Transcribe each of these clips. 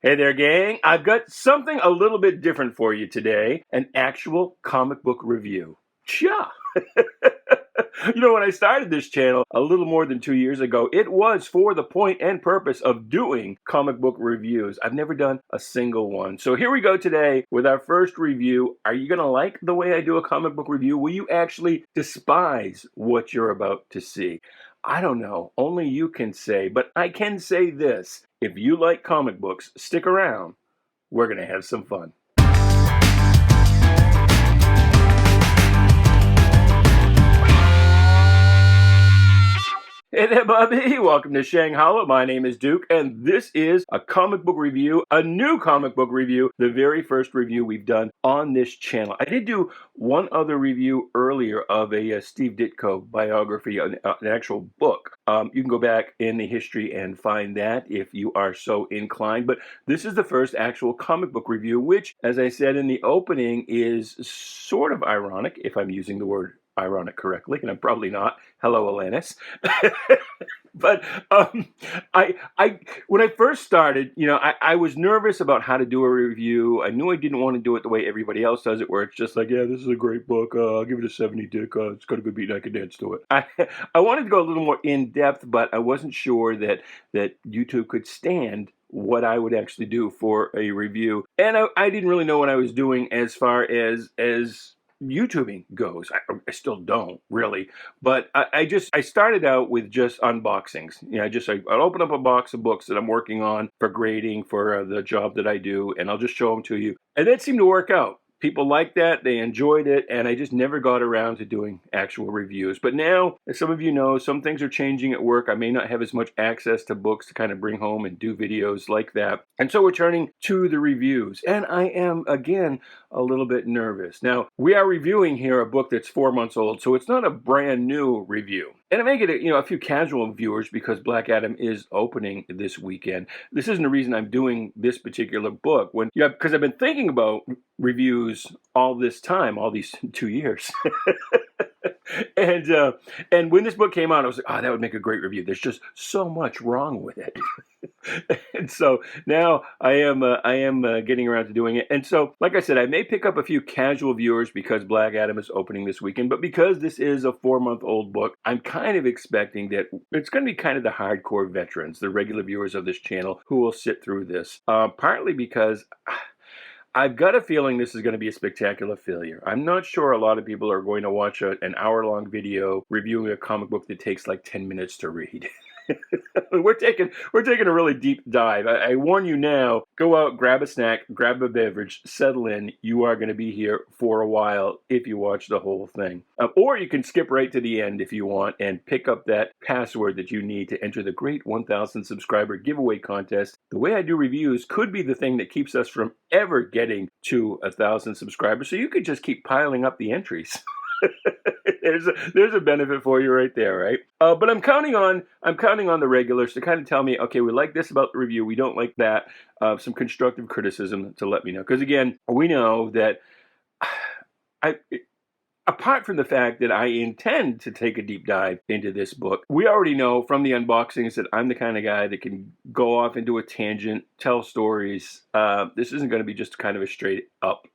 Hey there, gang. I've got something a little bit different for you today, an actual comic book review. Cha! When I started this channel a little more than 2 years ago, it was for the point and purpose of doing comic book reviews. I've never done a single one. So here we go today with our first review. Are you going to like the way I do a comic book review? Will you actually despise what you're about to see? I don't know. Only you can say, but I can say this. If you like comic books, stick around. We're going to have some fun. Hey there, Bubby. Welcome to Shanghalla. My name is Duke, and this is a comic book review, a new comic book review, the very first review we've done on this channel. I did do one other review earlier of a Steve Ditko biography, an actual book. You can go back in the history and find that if you are so inclined. But this is the first actual comic book review, which, as I said in the opening, is sort of ironic, if I'm using the word ironic correctly, and I'm probably not. Hello, Alanis. But I when I first started, I was nervous about how to do a review. I knew I didn't want to do it the way everybody else does it, where it's just like, yeah, this is a great book. I'll give it a 70, Dick. It's got a good beat, and I can dance to it. I wanted to go a little more in depth, but I wasn't sure that YouTube could stand what I would actually do for a review, and I didn't really know what I was doing as far as YouTubing goes. I still don't really, but I started out with just unboxings. I'd open up a box of books that I'm working on for grading for the job that I do, and I'll just show them to you. And that seemed to work out. People liked that, they enjoyed it, and I just never got around to doing actual reviews. But now, as some of you know, some things are changing at work. I may not have as much access to books to kind of bring home and do videos like that. And so we're turning to the reviews. And I am, again, a little bit nervous. Now, we are reviewing here a book that's 4 months old, so it's not a brand new review. And I may get a few casual viewers because Black Adam is opening this weekend. This isn't the reason I'm doing this particular book. Because I've been thinking about reviews all this time, all these 2 years. And when this book came out, I was like, that would make a great review. There's just so much wrong with it. And so now I am getting around to doing it. And so, like I said, I may pick up a few casual viewers because Black Adam is opening this weekend. But because this is a 4-month-old book, I'm kind of expecting that it's going to be kind of the hardcore veterans, the regular viewers of this channel, who will sit through this. Partly because I've got a feeling this is going to be a spectacular failure. I'm not sure a lot of people are going to watch an hour-long video reviewing a comic book that takes like 10 minutes to read. We're taking a really deep dive. I warn you now, go out, grab a snack, grab a beverage, settle in. You are going to be here for a while if you watch the whole thing. Or you can skip right to the end if you want and pick up that password that you need to enter the great 1,000 subscriber giveaway contest. The way I do reviews could be the thing that keeps us from ever getting to 1,000 subscribers. So you could just keep piling up the entries. There's a benefit for you right there, right? But I'm counting on the regulars to kind of tell me, okay, we like this about the review, we don't like that. Some constructive criticism to let me know, because again, we know that apart from the fact that I intend to take a deep dive into this book, we already know from the unboxings that I'm the kind of guy that can go off into a tangent, tell stories. This isn't going to be just kind of a straight up,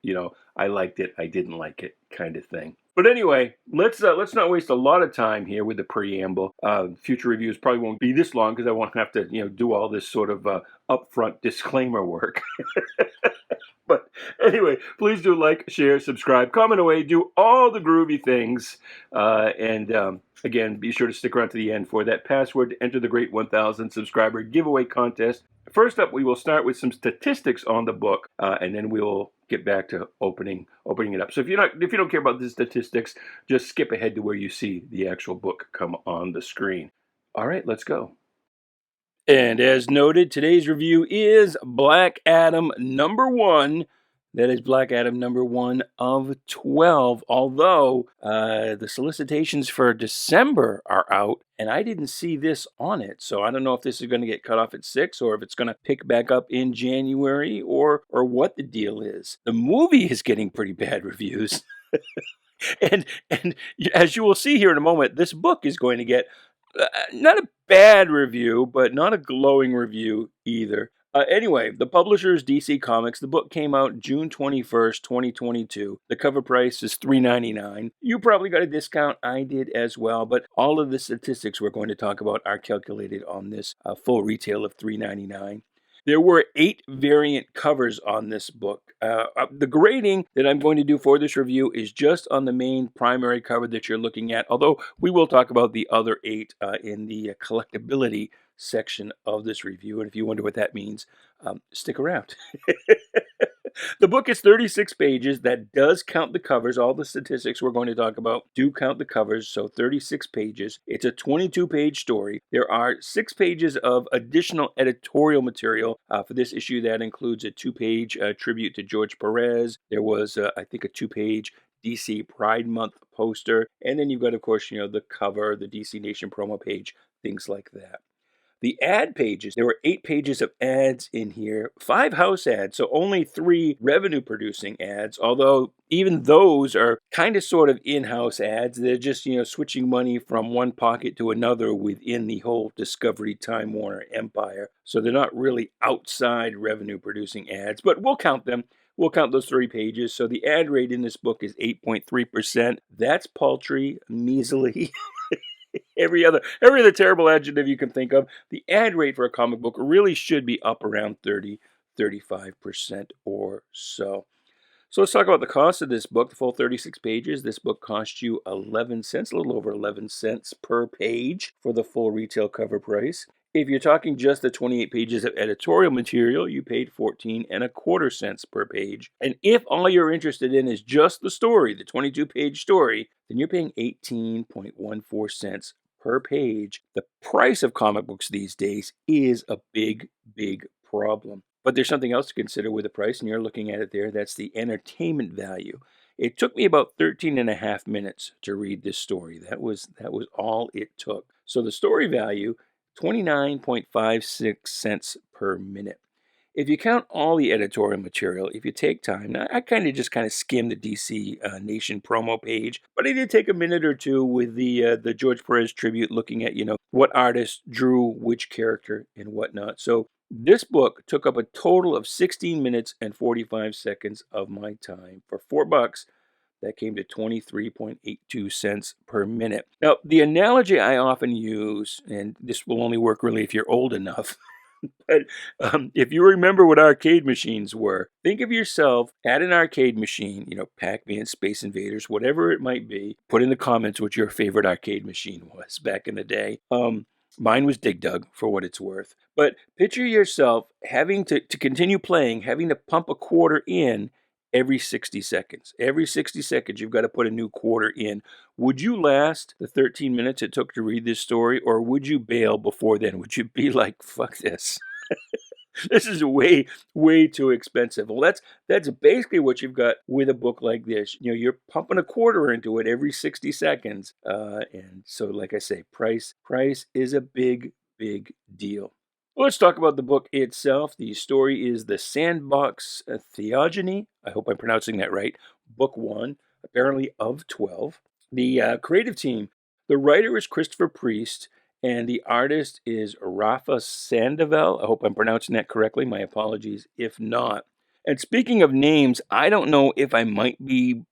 I liked it, I didn't like it kind of thing. But anyway, let's not waste a lot of time here with the preamble. Future reviews probably won't be this long because I won't have to do all this sort of upfront disclaimer work. But anyway, please do like, share, subscribe, comment away, do all the groovy things. And again, be sure to stick around to the end for that password to enter the great 1,000 subscriber giveaway contest. First up, we will start with some statistics on the book, and then we will get back to opening it up. So if you don't care about the statistics, just skip ahead to where you see the actual book come on the screen. All right, let's go. And as noted, today's review is Black Adam #1. That is Black Adam #1 of 12, although the solicitations for December are out, and I didn't see this on it. So I don't know if this is going to get cut off at 6 or if it's going to pick back up in January or what the deal is. The movie is getting pretty bad reviews. And as you will see here in a moment, this book is going to get not a bad review, but not a glowing review either. Anyway, the publisher is DC Comics. The book came out June 21st, 2022. The cover price is $3.99. You probably got a discount. I did as well. But all of the statistics we're going to talk about are calculated on this full retail of $3.99. There were 8 variant covers on this book. The grading that I'm going to do for this review is just on the main primary cover that you're looking at, although we will talk about the other 8 in the collectability section of this review. And if you wonder what that means, stick around. The book is 36 pages. That does count the covers. All the statistics we're going to talk about do count the covers, so 36 pages. It's a 22-page story. There are 6 pages of additional editorial material for this issue. That includes a 2-page tribute to George Perez. There was, I think, a 2-page DC Pride Month poster. And then you've got, of course, the cover, the DC Nation promo page, things like that. The ad pages, there were 8 pages of ads in here, 5 house ads, so only 3 revenue producing ads, although even those are kind of sort of in-house ads. They're just, switching money from one pocket to another within the whole Discovery Time Warner empire. So they're not really outside revenue producing ads, but we'll count them. We'll count those 3 pages. So the ad rate in this book is 8.3%. That's paltry, measly. Every other terrible adjective you can think of. The ad rate for a comic book really should be up around 35% or so. So let's talk about the cost of this book. The full 36 pages. This book cost you 11 cents, a little over 11 cents per page for the full retail cover price. If you're talking just the 28 pages of editorial material, you paid 14.25 cents per page. And if all you're interested in is just the story, the 22-page story, then you're paying 18.14 cents per page. The price of comic books these days is a big, big problem. But there's something else to consider with the price, and you're looking at it there. That's the entertainment value. It took me about 13 and a half minutes to read this story. That was all it took. So the story value, 29.56 cents per minute. If you count all the editorial material, if you take time, now I kind of skimmed the DC Nation promo page, but I did take a minute or two with the George Perez tribute, looking at what artist drew which character and whatnot. So this book took up a total of 16 minutes and 45 seconds of my time for $4. That came to 23.82 cents per minute. Now, the analogy I often use, and this will only work really if you're old enough, but if you remember what arcade machines were, think of yourself at an arcade machine, Pac-Man, Space Invaders, whatever it might be. Put in the comments what your favorite arcade machine was back in the day. Mine was Dig Dug, for what it's worth. But picture yourself having to continue playing, having to pump a quarter in every 60 seconds. Every 60 seconds, you've got to put a new quarter in. Would you last the 13 minutes it took to read this story, or would you bail before then? Would you be like, fuck this? This is way, way too expensive. Well, that's basically what you've got with a book like this. You're pumping a quarter into it every 60 seconds. And so, like I say, price is a big, big deal. Well, let's talk about the book itself. The story is The Sandbox Theogony. I hope I'm pronouncing that right. Book 1, apparently of 12. The creative team, the writer is Christopher Priest, and the artist is Rafa Sandoval. I hope I'm pronouncing that correctly. My apologies if not. And speaking of names, I don't know if I might be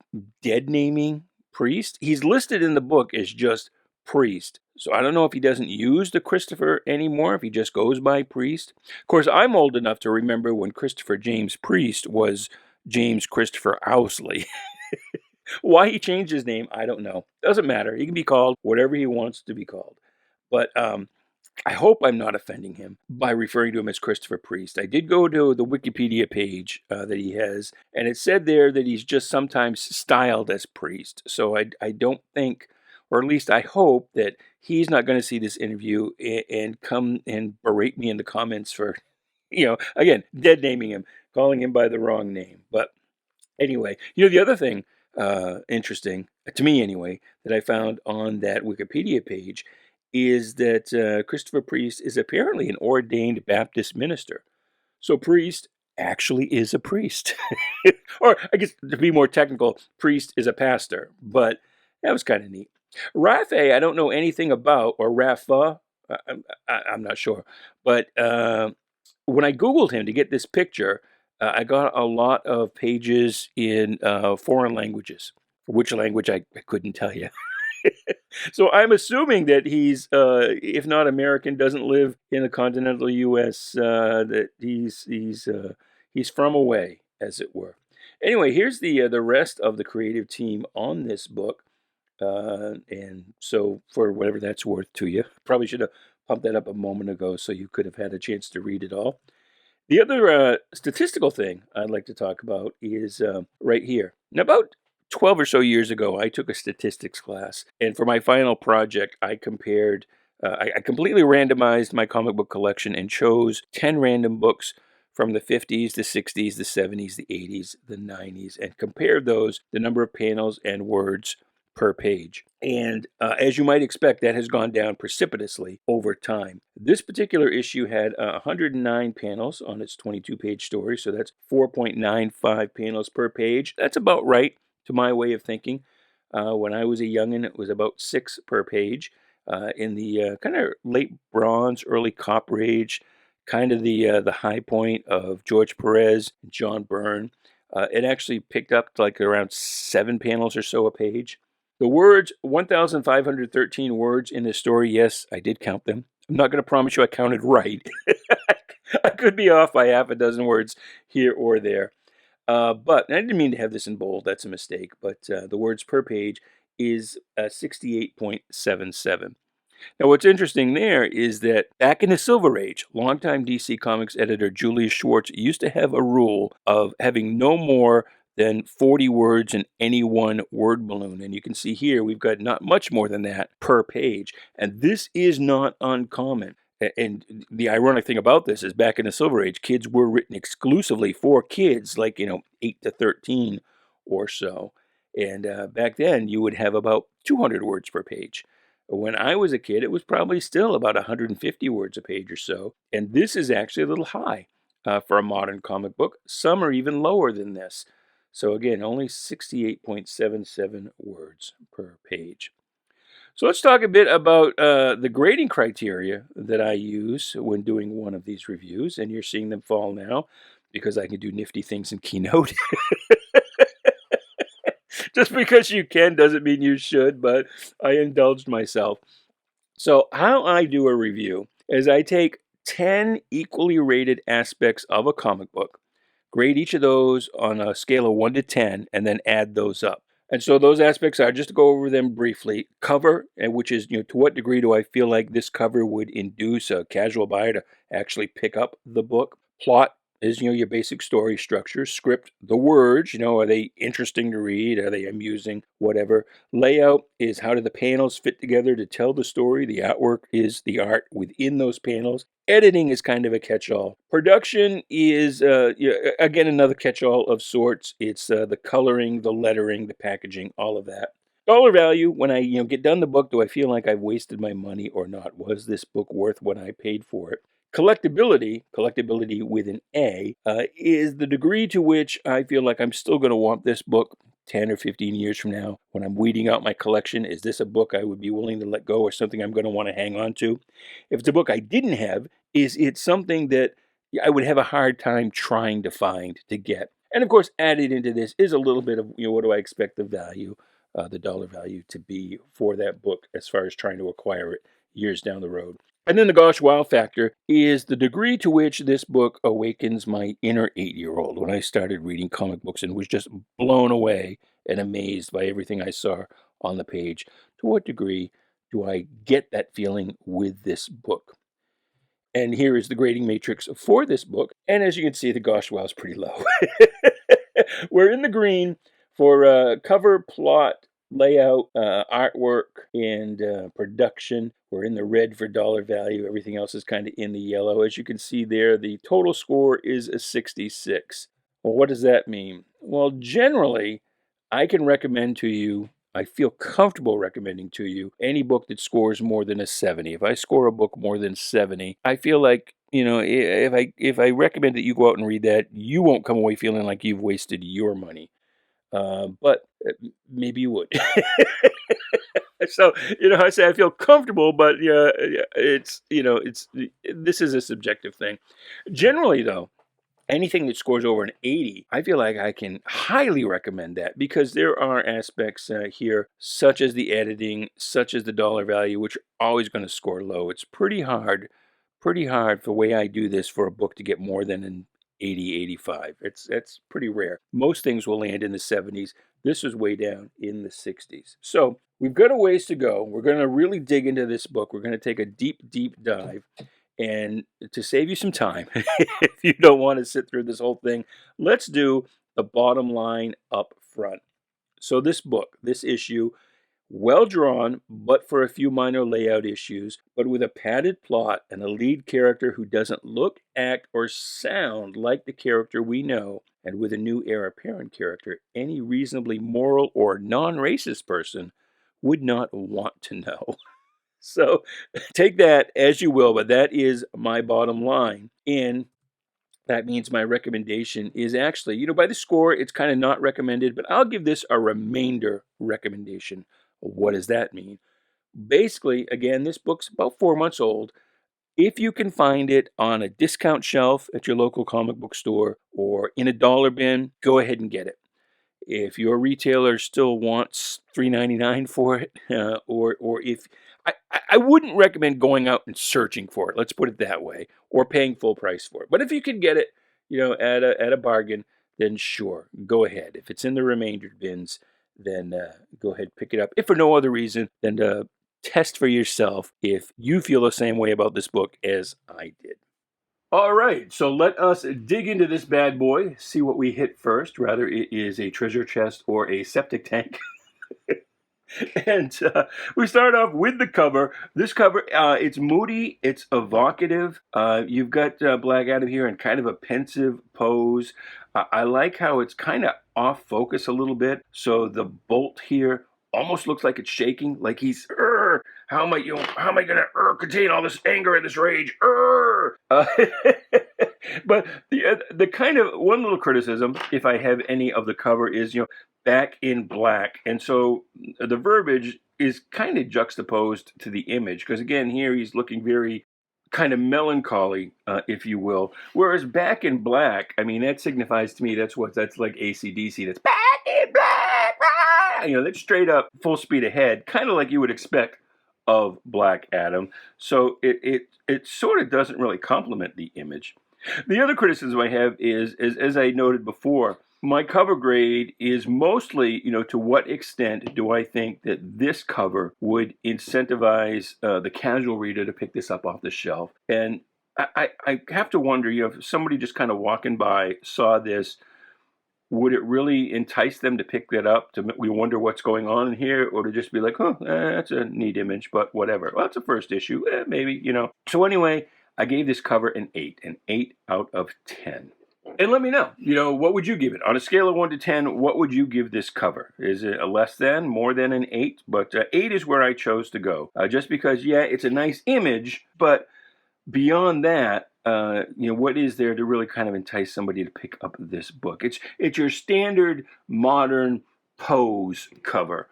dead naming Priest. He's listed in the book as just Priest. So I don't know if he doesn't use the Christopher anymore, if he just goes by Priest. Of course, I'm old enough to remember when Christopher James Priest was James Christopher Owsley. Why he changed his name, I don't know. Doesn't matter. He can be called whatever he wants to be called. But I hope I'm not offending him by referring to him as Christopher Priest. I did go to the Wikipedia page that he has, and it said there that he's just sometimes styled as Priest. So I don't think, or at least I hope, that he's not going to see this interview and come and berate me in the comments for, again, dead naming him, calling him by the wrong name. But anyway, the other thing interesting, to me anyway, that I found on that Wikipedia page is that Christopher Priest is apparently an ordained Baptist minister. So Priest actually is a priest. Or I guess to be more technical, Priest is a pastor. But that was kind of neat. Rafa, I don't know anything about, or Rafa, I'm not sure. But when I Googled him to get this picture, I got a lot of pages in foreign languages. Which language I couldn't tell you. So I'm assuming that he's, if not American, doesn't live in the continental U.S. That he's from away, as it were. Anyway, here's the rest of the creative team on this book, and so for whatever that's worth to you, probably should have pumped that up a moment ago so you could have had a chance to read it all. The other statistical thing I'd like to talk about is right here. Now, about 12 or so years ago, I took a statistics class, and for my final project, I compared, I completely randomized my comic book collection and chose 10 random books from the 50s, the 60s, the 70s, the 80s, the 90s, and compared those, the number of panels and words per page. And as you might expect, that has gone down precipitously over time. This particular issue had 109 panels on its 22-page story, so that's 4.95 panels per page. That's about right to my way of thinking. When I was a youngin', it was about 6 per page. In the kind of late Bronze, early Copper Age, kind of the high point of George Perez and John Byrne, it actually picked up to like around 7 panels or so a page. The words, 1,513 words in this story. Yes, I did count them. I'm not going to promise you I counted right. I could be off by half a dozen words here or there. But I didn't mean to have this in bold. That's a mistake. But the words per page is 68.77. Now, what's interesting there is that back in the Silver Age, longtime DC Comics editor Julius Schwartz used to have a rule of having no more than 40 words in any one word balloon. And you can see here, we've got not much more than that per page. And this is not uncommon. And the ironic thing about this is back in the Silver Age, kids were written exclusively for kids, like, 8 to 13 or so. And back then, you would have about 200 words per page. When I was a kid, it was probably still about 150 words a page or so. And this is actually a little high for a modern comic book. Some are even lower than this. So again, only 68.77 words per page. So let's talk a bit about the grading criteria that I use when doing one of these reviews. And you're seeing them fall now because I can do nifty things in Keynote. Just because you can doesn't mean you should, but I indulged myself. So how I do a review is I take 10 equally rated aspects of a comic book, grade each of those on a scale of 1 to 10, and then add those up. And so those aspects are, just to go over them briefly, cover, which is, to what degree do I feel like this cover would induce a casual buyer to actually pick up the book. Plot is, your basic story structure. Script, the words, are they interesting to read? Are they amusing? Whatever. Layout is, how do the panels fit together to tell the story? The artwork is the art within those panels. Editing is kind of a catch-all. Production is, again, another catch-all of sorts. It's the coloring, the lettering, the packaging, all of that. Dollar value, when I get done the book, do I feel like I've wasted my money or not? Was this book worth what I paid for it? Collectability with an A, is the degree to which I feel like I'm still going to want this book 10 or 15 years from now when I'm weeding out my collection. Is this a book I would be willing to let go or something I'm going to want to hang on to? If it's a book I didn't have, is it something that I would have a hard time trying to find to get? And of course, added into this is a little bit of, what do I expect the value, the dollar value to be for that book as far as trying to acquire it years down the road. And then the gosh wow factor is the degree to which this book awakens my inner 8-year-old when I started reading comic books and was just blown away and amazed by everything I saw on the page. To what degree do I get that feeling with this book? And here is the grading matrix for this book. And as you can see, the gosh wow is pretty low. We're in the green for cover, plot, layout, artwork, and production. We're in the red for dollar value. Everything else is kind of in the yellow. As you can see there, the total score is a 66. Well, what does that mean? Well, generally, I can recommend to you, I feel comfortable recommending to you, any book that scores more than a 70. If I score a book more than 70, I feel like, if I recommend that you go out and read that, you won't come away feeling like you've wasted your money. But maybe you would. So, I say I feel comfortable, but yeah, this is a subjective thing. Generally, though, anything that scores over an 80, I feel like I can highly recommend that because there are aspects here, such as the editing, such as the dollar value, which are always going to score low. It's pretty hard for the way I do this for a book to get more than an 80, 85. That's pretty rare. Most things will land in the 70s. This was way down in the 60s. So we've got a ways to go. We're going to really dig into this book. We're going to take a deep, deep dive. And to save you some time, if you don't want to sit through this whole thing, let's do the bottom line up front. So this book, this issue, well drawn, but for a few minor layout issues, but with a padded plot and a lead character who doesn't look, act, or sound like the character we know, and with a new heir apparent character, any reasonably moral or non-racist person would not want to know. So take that as you will, but that is my bottom line. And that means my recommendation is actually, by the score, it's kind of not recommended, but I'll give this a remainder recommendation. What does that mean? Basically, again, this book's about 4 months old. If you can find it on a discount shelf at your local comic book store or in a dollar bin, go ahead and get it. If your retailer still wants $3.99 for it, or if I wouldn't recommend going out and searching for it. Let's put it that way, or paying full price for it. But if you can get it, at a bargain, then sure, go ahead. If it's in the remainder bins, then go ahead, pick it up. If for no other reason than to test for yourself if you feel the same way about this book as I did. All right, so let us dig into this bad boy, see what we hit first. Rather, it is a treasure chest or a septic tank. And we start off with the cover. This cover, it's moody, it's evocative. You've got Black Adam here in kind of a pensive pose. I like how it's kind of off focus a little bit. So the bolt here almost looks like it's shaking, like he's, how am I going to contain all this anger and this rage? But the kind of one little criticism, if I have any of the cover, is back in black, and so the verbiage is kind of juxtaposed to the image because again here he's looking very kind of melancholy, if you will, whereas back in black, I mean, that signifies to me that's like AC/DC. That's back in black, that's straight up full speed ahead, kind of like you would expect of Black Adam. So it sort of doesn't really complement the image. The other criticism I have is as I noted before, my cover grade is mostly, to what extent do I think that this cover would incentivize the casual reader to pick this up off the shelf? And I have to wonder, if somebody just kind of walking by saw this, would it really entice them to pick that up? We wonder what's going on in here, or to just be like, that's a neat image, but whatever. Well, it's a first issue, maybe, So anyway, I gave this cover an 8 out of 10. And let me know, what would you give it? On a scale of 1 to 10, what would you give this cover? Is it a less than, more than an 8? But 8 is where I chose to go. Just because, it's a nice image, but beyond that, what is there to really kind of entice somebody to pick up this book? It's your standard modern pose cover.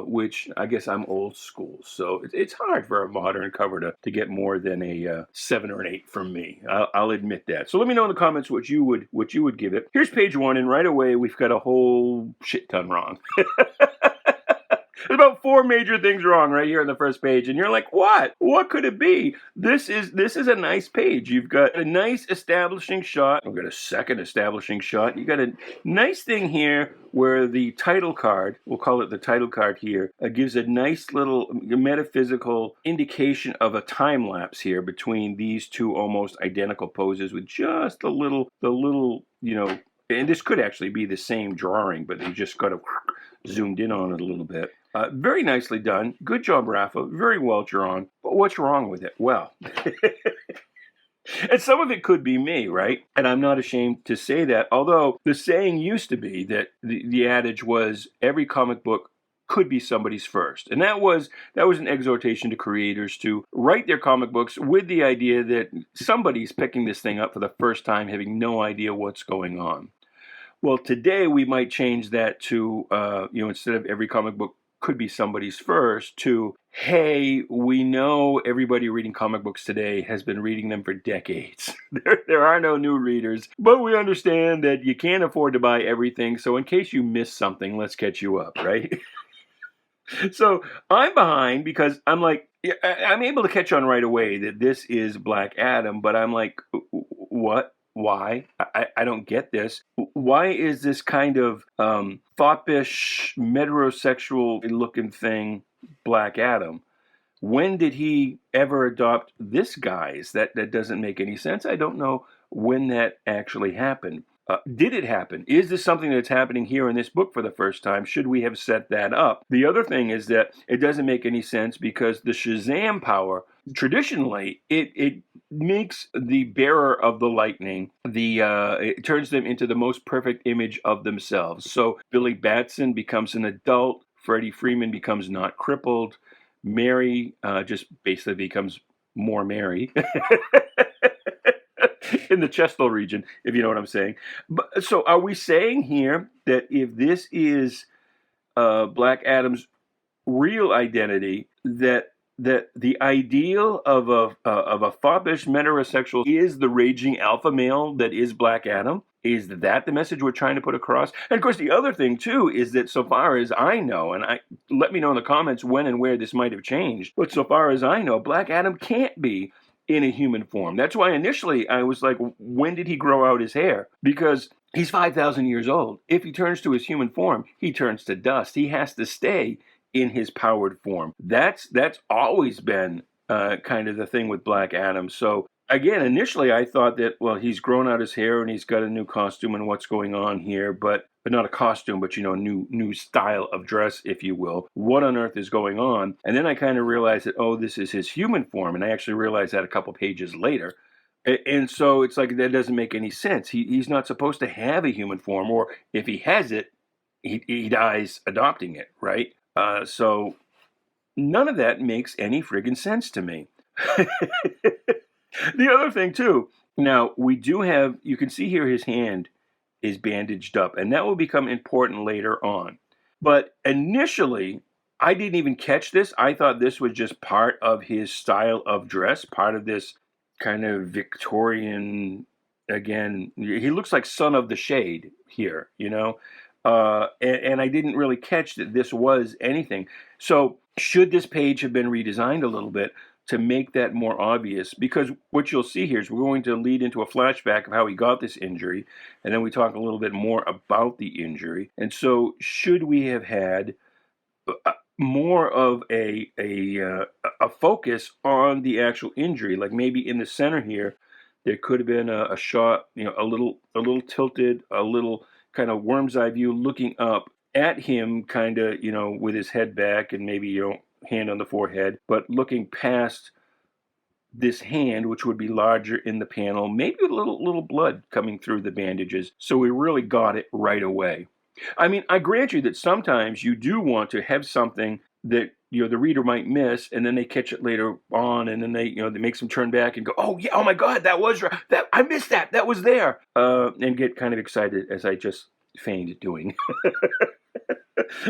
Which I guess I'm old school, so it's hard for a modern cover to get more than a 7 or an 8 from me. I'll admit that. So let me know in the comments what you would give it. Here's page 1, and right away we've got a whole shit ton wrong. There's about 4 major things wrong right here on the first page, and you're like, what? What could it be? This is a nice page. You've got a nice establishing shot. We've got a second establishing shot. You got a nice thing here where the title card, we'll call it the title card here, gives a nice little metaphysical indication of a time lapse here between these two almost identical poses with just the little, and this could actually be the same drawing, but they just got zoomed in on it a little bit. Very nicely done. Good job, Rafa. Very well drawn. But what's wrong with it? Well, and some of it could be me, right? And I'm not ashamed to say that. Although the saying used to be that the adage was every comic book could be somebody's first. And that was an exhortation to creators to write their comic books with the idea that somebody's picking this thing up for the first time, having no idea what's going on. Well, today we might change that to, instead of every comic book could be somebody's first, to, hey, we know everybody reading comic books today has been reading them for decades. There are no new readers, but we understand that you can't afford to buy everything. So in case you miss something, let's catch you up, right? So I'm behind because I'm like, yeah, I'm able to catch on right away that this is Black Adam, but I'm like, what? Why? I don't get this. Why is this kind of foppish, metrosexual looking thing Black Adam? When did he ever adopt this guise? That doesn't make any sense. I don't know when that actually happened. Did it happen? Is this something that's happening here in this book for the first time? Should we have set that up? The other thing is that it doesn't make any sense because the Shazam power, traditionally, it makes the bearer of the lightning, it turns them into the most perfect image of themselves. So Billy Batson becomes an adult, Freddie Freeman becomes not crippled, Mary just basically becomes more Mary. In the chestal region, if you know what I'm saying. But, so are we saying here that if this is Black Adam's real identity, that the ideal of a foppish metrosexual is the raging alpha male that is Black Adam? Is that the message we're trying to put across? And of course, the other thing too is that so far as I know, and let me know in the comments when and where this might have changed, but so far as I know, Black Adam can't be in a human form. That's why initially I was like, when did he grow out his hair? Because he's 5,000 years old. If he turns to his human form, he turns to dust. He has to stay in his powered form. That's always been kind of the thing with Black Adam. So again, initially I thought that, well, he's grown out his hair and he's got a new costume and what's going on here, but not a costume, but new style of dress, if you will. What on earth is going on? And then I kind of realized that, oh, this is his human form, and I actually realized that a couple pages later. And so it's like, that doesn't make any sense. He's not supposed to have a human form, or if he has it, he dies adopting it, right? So none of that makes any friggin' sense to me. The other thing too, now we do have, you can see here his hand is bandaged up, and that will become important later on. But initially, I didn't even catch this. I thought this was just part of his style of dress, part of this kind of Victorian, again, he looks like Son of the Shade here, you know? And I didn't really catch that this was anything. So should this page have been redesigned a little bit to make that more obvious? Because what you'll see here is we're going to lead into a flashback of how he got this injury, and then we talk a little bit more about the injury. And so should we have had more of a focus on the actual injury? Like maybe in the center here, there could have been a shot, a little tilted, a little kind of worm's eye view looking up at him, kind of, with his head back and maybe, hand on the forehead, but looking past this hand, which would be larger in the panel, maybe a little blood coming through the bandages. So we really got it right away. I mean, I grant you that sometimes you do want to have something that the reader might miss, and then they catch it later on, and then they that makes them turn back and go, oh yeah, oh my God, that was right, that I missed that was there, and get kind of excited as I just feigned doing.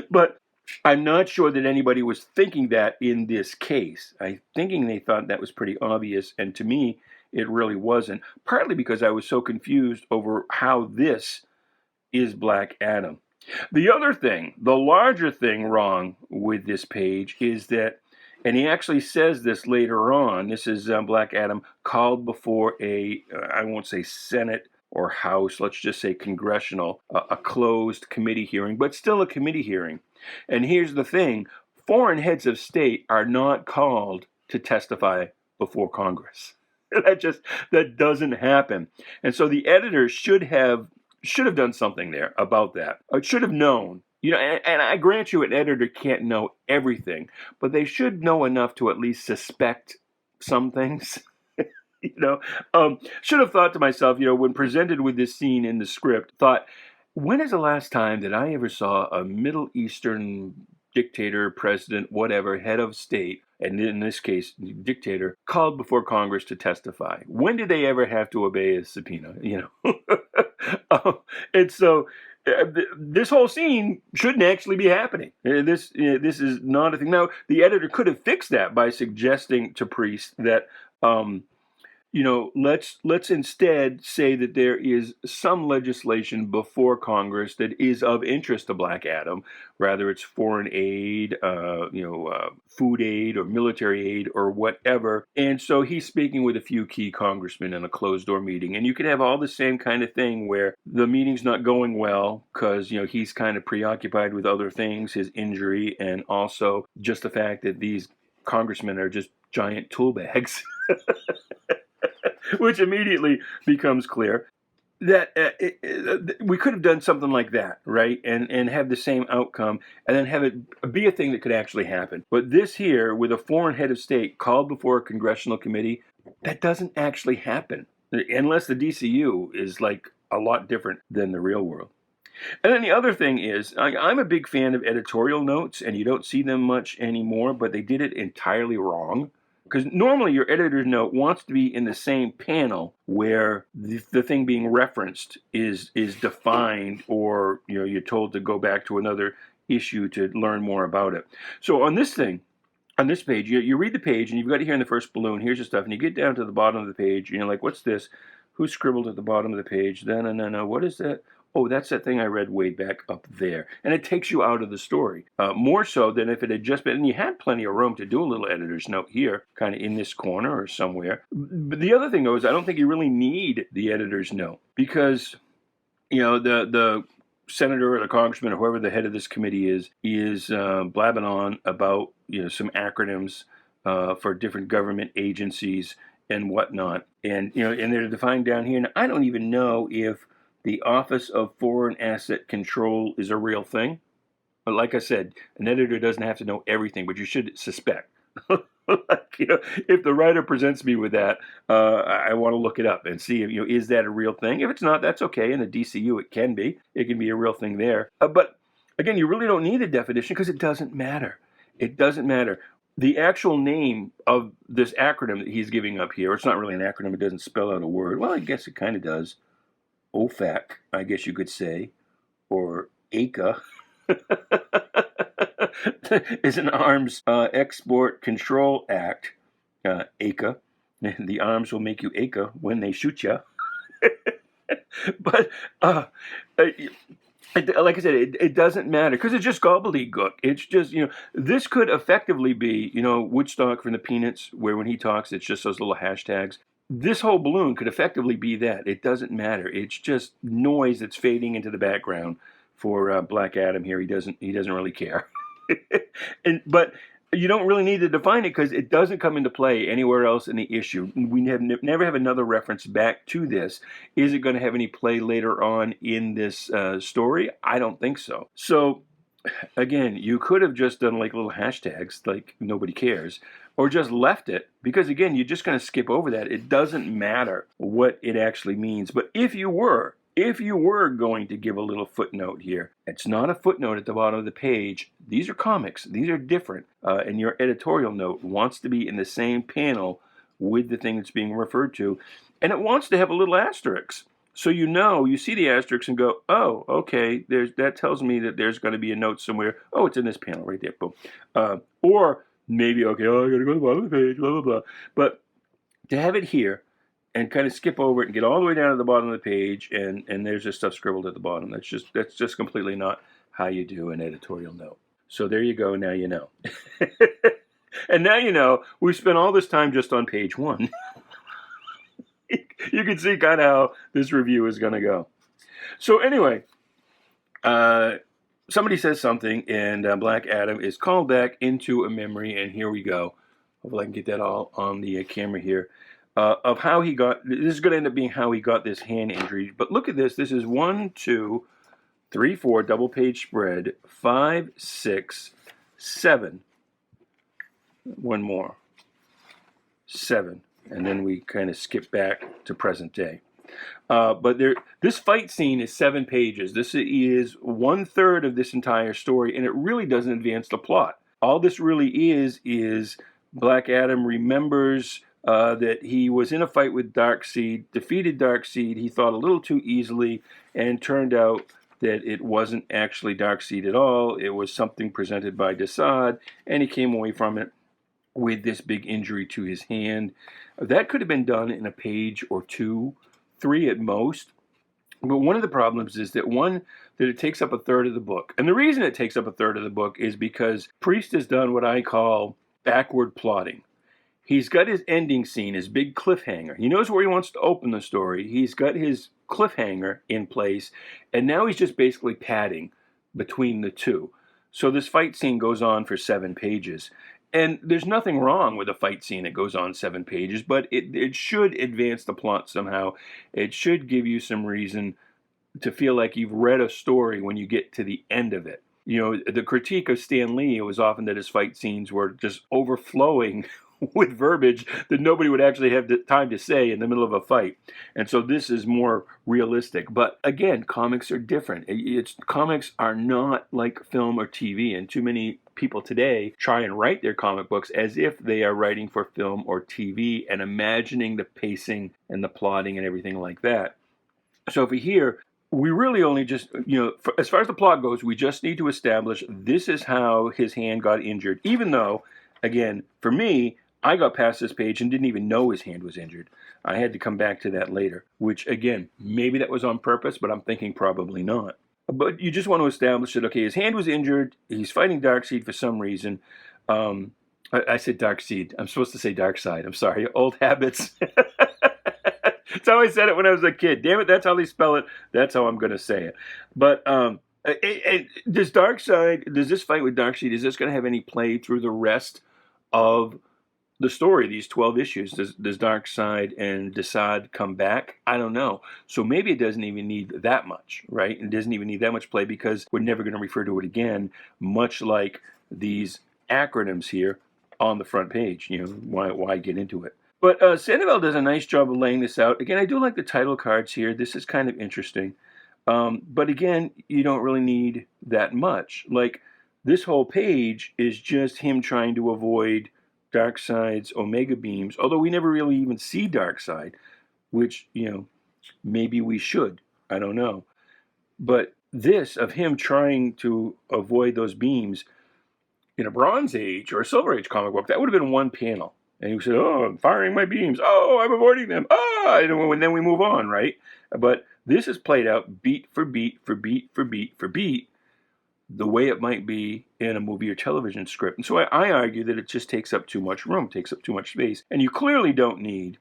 But I'm not sure that anybody was thinking that in this case. I'm thinking they thought that was pretty obvious, and to me, it really wasn't. Partly because I was so confused over how this is Black Adam. The other thing, the larger thing wrong with this page is that, and he actually says this later on, this is Black Adam called before I won't say Senate or House, let's just say congressional, a closed committee hearing, but still a committee hearing. And here's the thing, foreign heads of state are not called to testify before Congress. That doesn't happen. And so the editor should have done something there about that. It should have known. And I grant you an editor can't know everything, but they should know enough to at least suspect some things. Should have thought to myself, when presented with this scene in the script, thought, when is the last time that I ever saw a Middle Eastern dictator, president, whatever, head of state, and in this case, dictator, called before Congress to testify? When did they ever have to obey a subpoena? And so This whole scene shouldn't actually be happening. This is not a thing. Now, the editor could have fixed that by suggesting to Priest that, let's instead say that there is some legislation before Congress that is of interest to Black Adam, rather it's foreign aid, food aid or military aid or whatever. And so he's speaking with a few key congressmen in a closed door meeting. And you could have all the same kind of thing where the meeting's not going well because, he's kind of preoccupied with other things, his injury, and also just the fact that these congressmen are just giant tool bags. Which immediately becomes clear that we could have done something like that, right? And have the same outcome and then have it be a thing that could actually happen. But this here, with a foreign head of state called before a congressional committee, that doesn't actually happen unless the DCU is like a lot different than the real world. And then the other thing is, I'm a big fan of editorial notes, and you don't see them much anymore, but they did it entirely wrong. Because normally your editor's note wants to be in the same panel where the thing being referenced is defined, or you're told to go back to another issue to learn more about it. So on this page, you read the page and you've got it here in the first balloon. Here's your stuff, and you get down to the bottom of the page and you're like, what's this? Who scribbled at the bottom of the page? No. What is that? Oh, that's that thing I read way back up there. And it takes you out of the story. More so than if it had just been, and you had plenty of room to do a little editor's note here, kind of in this corner or somewhere. But the other thing, though, is I don't think you really need the editor's note because, the senator or the congressman or whoever the head of this committee is blabbing on about, some acronyms for different government agencies and whatnot. And, and they're defined down here. And I don't even know if the Office of Foreign Asset Control is a real thing. But like I said, an editor doesn't have to know everything, but you should suspect. If the writer presents me with that, I want to look it up and see, is that a real thing? If it's not, that's okay. In the DCU, it can be. It can be a real thing there. But again, you really don't need a definition because it doesn't matter. It doesn't matter. The actual name of this acronym that he's giving up here, it's not really an acronym. It doesn't spell out a word. Well, I guess it kind of does. OFAC, I guess you could say, or ACA, is an Arms Export Control Act, ACA. The arms will make you ACA when they shoot you. But like I said, it doesn't matter because it's just gobbledygook. It's just, this could effectively be, Woodstock from the Peanuts, where when he talks, it's just those little hashtags. This whole balloon could effectively be that. It doesn't matter. It's just noise that's fading into the background for Black Adam here. He doesn't really care. But you don't really need to define it because it doesn't come into play anywhere else in the issue. We never have another reference back to this. Is it going to have any play later on in this story? I don't think so. So again, you could have just done like little hashtags, like nobody cares, or just left it, because again, you're just going to skip over that. It doesn't matter what it actually means. But if you were going to give a little footnote here, it's not a footnote at the bottom of the page. These are comics. These are different. And your editorial note wants to be in the same panel with the thing that's being referred to. And it wants to have a little asterisk. So you see the asterisk and go, oh, okay, that tells me that there's going to be a note somewhere. Oh, it's in this panel right there. Boom. Or maybe, okay, I got to go to the bottom of the page, blah, blah, blah. But to have it here and kind of skip over it and get all the way down to the bottom of the page and there's just stuff scribbled at the bottom, that's just completely not how you do an editorial note. So there you go. Now you know. And now you know we spent all this time just on page 1. You can see kind of how this review is going to go. So anyway, somebody says something, and Black Adam is called back into a memory, and here we go. Hopefully I can get that all on the camera here, of how he got, this is going to end up being how he got this hand injury. But look at this. This is 1, 2, 3, 4, double page spread, 5, 6, 7. One more. 7. And then we kind of skip back to present day. But this fight scene is 7 pages. This is 1/3 of this entire story, and it really doesn't advance the plot. All this really is Black Adam remembers that he was in a fight with Darkseid, defeated Darkseid, he thought a little too easily, and turned out that it wasn't actually Darkseid at all. It was something presented by Desaad, and he came away from it with this big injury to his hand. That could have been done in a page or two, three at most. But one of the problems is that it takes up a third of the book. And the reason it takes up a third of the book is because Priest has done what I call backward plotting. He's got his ending scene, his big cliffhanger. He knows where he wants to open the story. He's got his cliffhanger in place, and now he's just basically padding between the two. So this fight scene goes on for 7 pages. And there's nothing wrong with a fight scene that goes on 7 pages, but it should advance the plot somehow. It should give you some reason to feel like you've read a story when you get to the end of it. You know, the critique of Stan Lee was often that his fight scenes were just overflowing with verbiage that nobody would actually have the time to say in the middle of a fight. And so this is more realistic. But again, comics are different. Comics are not like film or TV, and too many people today try and write their comic books as if they are writing for film or TV and imagining the pacing and the plotting and everything like that. So for here, we really only just, as far as the plot goes, we just need to establish this is how his hand got injured, even though, again, for me, I got past this page and didn't even know his hand was injured. I had to come back to that later, which, again, maybe that was on purpose, but I'm thinking probably not. But you just want to establish that, okay, his hand was injured. He's fighting Darkseid for some reason. I said Darkseid. I'm supposed to say Darkseid. I'm sorry. Old habits. That's how I said it when I was a kid. Damn it, that's how they spell it. That's how I'm going to say it. But does this fight with Darkseid, is this going to have any play through the rest of the story, these 12 issues? Does Darkseid and Desaad come back? I don't know. So maybe it doesn't even need that much, right? It doesn't even need that much play because we're never going to refer to it again, much like these acronyms here on the front page. Why get into it? But Sandoval does a nice job of laying this out. Again, I do like the title cards here. This is kind of interesting. But again, you don't really need that much. Like, this whole page is just him trying to avoid Darkseid's Omega beams, although we never really even see Darkseid, which, maybe we should. I don't know. But this, of him trying to avoid those beams in a Bronze Age or a Silver Age comic book, that would have been one panel. And he said, oh, I'm firing my beams. Oh, I'm avoiding them. And then we move on, right? But this is played out beat for beat for beat for beat for beat, the way it might be in a movie or television script. And so I argue that it just takes up too much room, takes up too much space. And you clearly don't need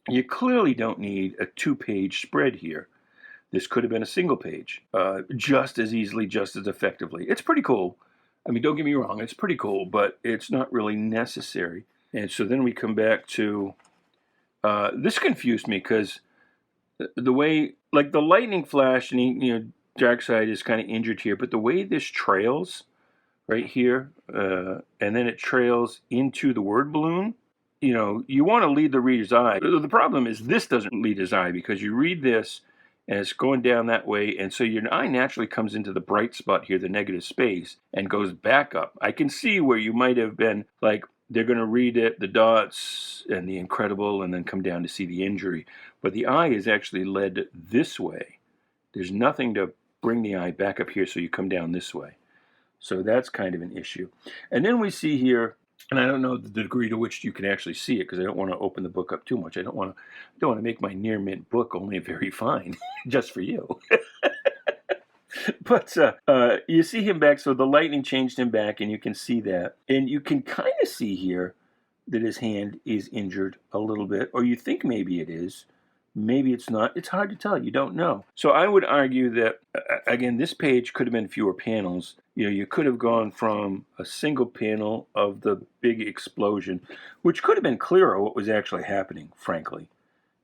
a 2-page spread here. This could have been a single page, just as easily, just as effectively. It's pretty cool. I mean, don't get me wrong, it's pretty cool, but it's not really necessary. And so then we come back to, this confused me because the way, like the lightning flash, and Darkseid is kind of injured here, but the way this trails right here, and then it trails into the word balloon, you want to lead the reader's eye. The problem is this doesn't lead his eye because you read this and it's going down that way, and so your eye naturally comes into the bright spot here, the negative space, and goes back up. I can see where you might have been like, they're going to read it, the dots and the incredible, and then come down to see the injury. But the eye is actually led this way. There's nothing to bring the eye back up here, so you come down this way. So that's kind of an issue. And then we see here, and I don't know the degree to which you can actually see it because I don't want to open the book up too much. I don't want to make my near mint book only very fine, just for you. But you see him back, so the lightning changed him back, and you can see that. And you can kind of see here that his hand is injured a little bit, or you think maybe it is. Maybe it's not. It's hard to tell. You don't know. So I would argue that, again, this page could have been fewer panels. You could have gone from a single panel of the big explosion, which could have been clearer what was actually happening, frankly.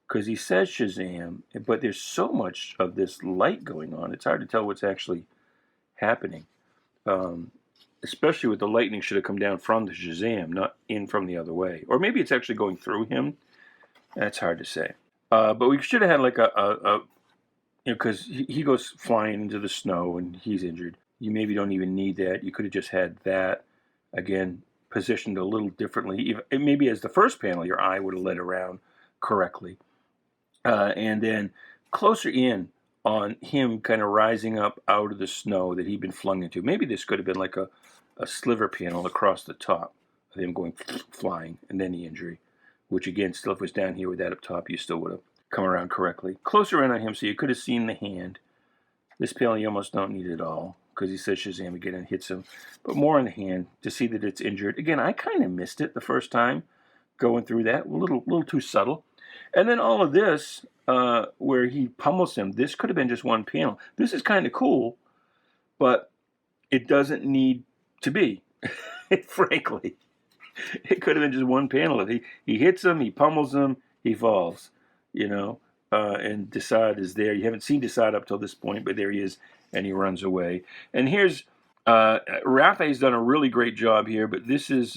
Because he says Shazam, but there's so much of this light going on, it's hard to tell what's actually happening. Especially with the lightning should have come down from the Shazam, not in from the other way. Or maybe it's actually going through him. That's hard to say. But we should have had like because he goes flying into the snow and he's injured. You maybe don't even need that. You could have just had that, again, positioned a little differently. Maybe as the first panel, your eye would have led around correctly. And then closer in on him kind of rising up out of the snow that he'd been flung into. Maybe this could have been like a sliver panel across the top of him going flying and then the injury, which again, still if it was down here with that up top, you still would have come around correctly. Closer in on him so you could have seen the hand. This panel you almost don't need at all because he says Shazam again and hits him. But more on the hand to see that it's injured. Again, I kind of missed it the first time going through that. A little too subtle. And then all of this where he pummels him, this could have been just one panel. This is kind of cool, but it doesn't need to be, frankly. It could have been just one panel. If he hits him, he pummels him, he falls, and Desaad is there. You haven't seen Desaad up till this point, but there he is, and he runs away. And here's Rafa's done a really great job here, but this is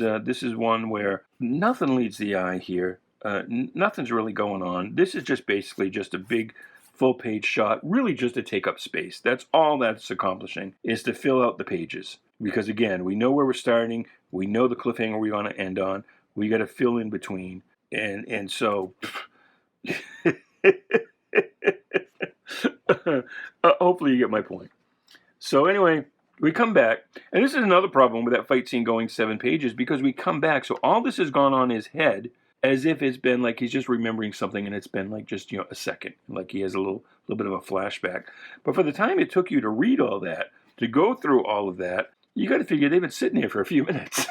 one where nothing leads the eye here. Nothing's really going on. This is just basically just a big full-page shot, really just to take up space. That's all that's accomplishing, is to fill out the pages. Because again, we know where we're starting. We know the cliffhanger we want to end on. We got to fill in between. And so, hopefully you get my point. So anyway, we come back. And this is another problem with that fight scene going 7 pages, because we come back. So all this has gone on his head as if it's been like he's just remembering something and it's been like just, a second. Like he has a little bit of a flashback. But for the time it took you to read all that, to go through all of that, you got to figure they've been sitting here for a few minutes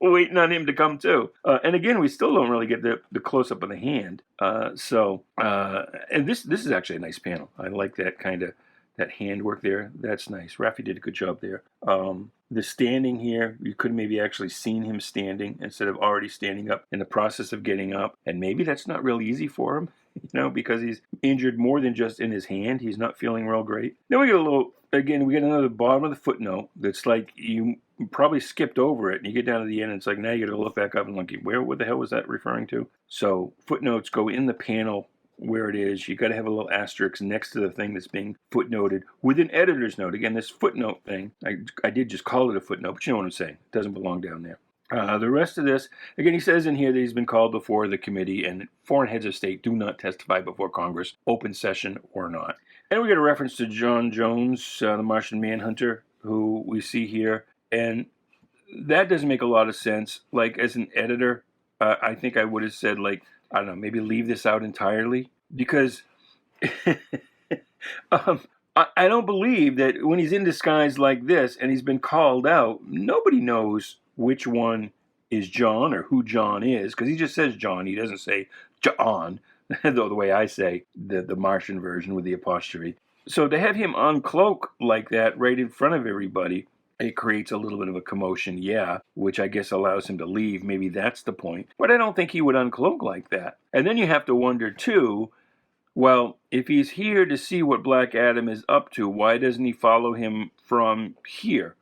waiting on him to come to. And again, we still don't really get the close-up of the hand. And this is actually a nice panel. I like that kind of, that handwork there. That's nice. Rafi did a good job there. The standing here, you could have maybe actually seen him standing instead of already standing up in the process of getting up. And maybe that's not real easy for him, because he's injured more than just in his hand. He's not feeling real great. Then we get another bottom of the footnote that's like you probably skipped over it, and you get down to the end, and it's like now you got to look back up and look, what the hell was that referring to? So footnotes go in the panel where it is. You got to have a little asterisk next to the thing that's being footnoted with an editor's note. Again, this footnote thing, I did just call it a footnote, but you know what I'm saying. It doesn't belong down there. The rest of this, again, he says in here that he's been called before the committee, and foreign heads of state do not testify before Congress, open session or not. And we get a reference to John Jones, the Martian Manhunter, who we see here. And that doesn't make a lot of sense. Like, as an editor, I think I would have said, like, I don't know, maybe leave this out entirely. Because I don't believe that when he's in disguise like this and he's been called out, nobody knows which one is John or who John is. Because he just says John. He doesn't say John, though the way I say the Martian version with the apostrophe. So to have him uncloak like that right in front of everybody, it creates a little bit of a commotion, which I guess allows him to leave. Maybe that's the point. But I don't think he would uncloak like that. And then you have to wonder, too, well, if he's here to see what Black Adam is up to, why doesn't he follow him from here?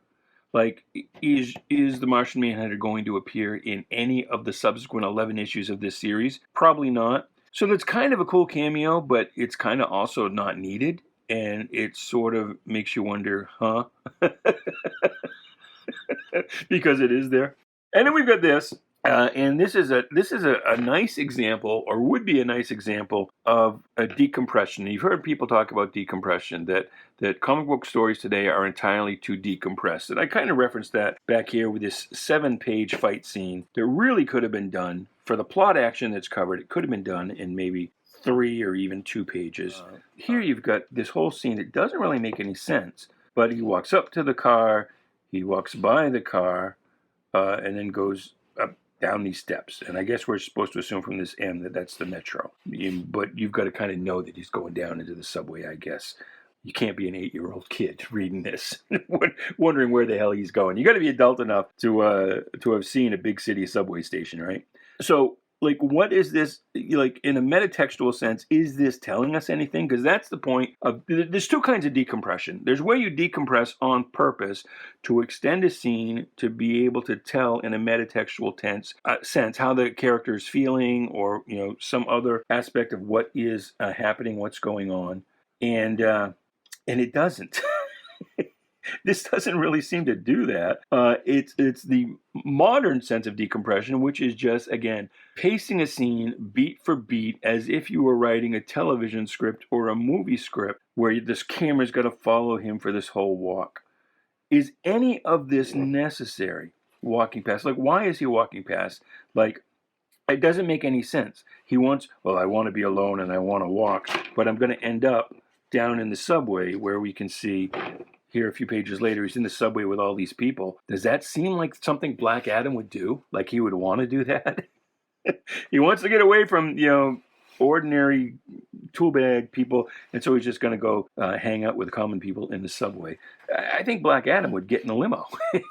Like, is the Martian Manhunter going to appear in any of the subsequent 11 issues of this series? Probably not. So that's kind of a cool cameo, but it's kind of also not needed. And it sort of makes you wonder, huh? Because it is there. And then we've got this. And this is a nice example, or would be a nice example, of a decompression. You've heard people talk about decompression, that comic book stories today are entirely too decompressed. And I kind of referenced that back here with this 7-page fight scene that really could have been done. For the plot action that's covered, it could have been done in maybe 3 or even 2 pages. Here you've got this whole scene that doesn't really make any sense. But he walks up to the car, he walks by the car, and then goes up down these steps. And I guess we're supposed to assume from this M that that's the metro. But you've got to kind of know that he's going down into the subway, I guess. You can't be an 8-year-old kid reading this, wondering where the hell he's going. You got to be adult enough to have seen a big city subway station, right? So, like, what is this, like, in a metatextual sense, is this telling us anything? Because that's the point of, there's 2 kinds of decompression. There's where you decompress on purpose to extend a scene to be able to tell in a metatextual sense how the character is feeling, or, some other aspect of what is happening, what's going on. And it doesn't. This doesn't really seem to do that. It's the modern sense of decompression, which is just, again, pacing a scene beat for beat as if you were writing a television script or a movie script where this camera's got to follow him for this whole walk. Is any of this necessary? Walking past, like, why is he walking past? Like, it doesn't make any sense. He wants, well, I want to be alone and I want to walk, but I'm going to end up down in the subway where we can see here a few pages later, he's in the subway with all these people. Does that seem like something Black Adam would do? Like he would want to do that? He wants to get away from, ordinary tool bag people, and so he's just going to go hang out with common people in the subway. I think Black Adam would get in a limo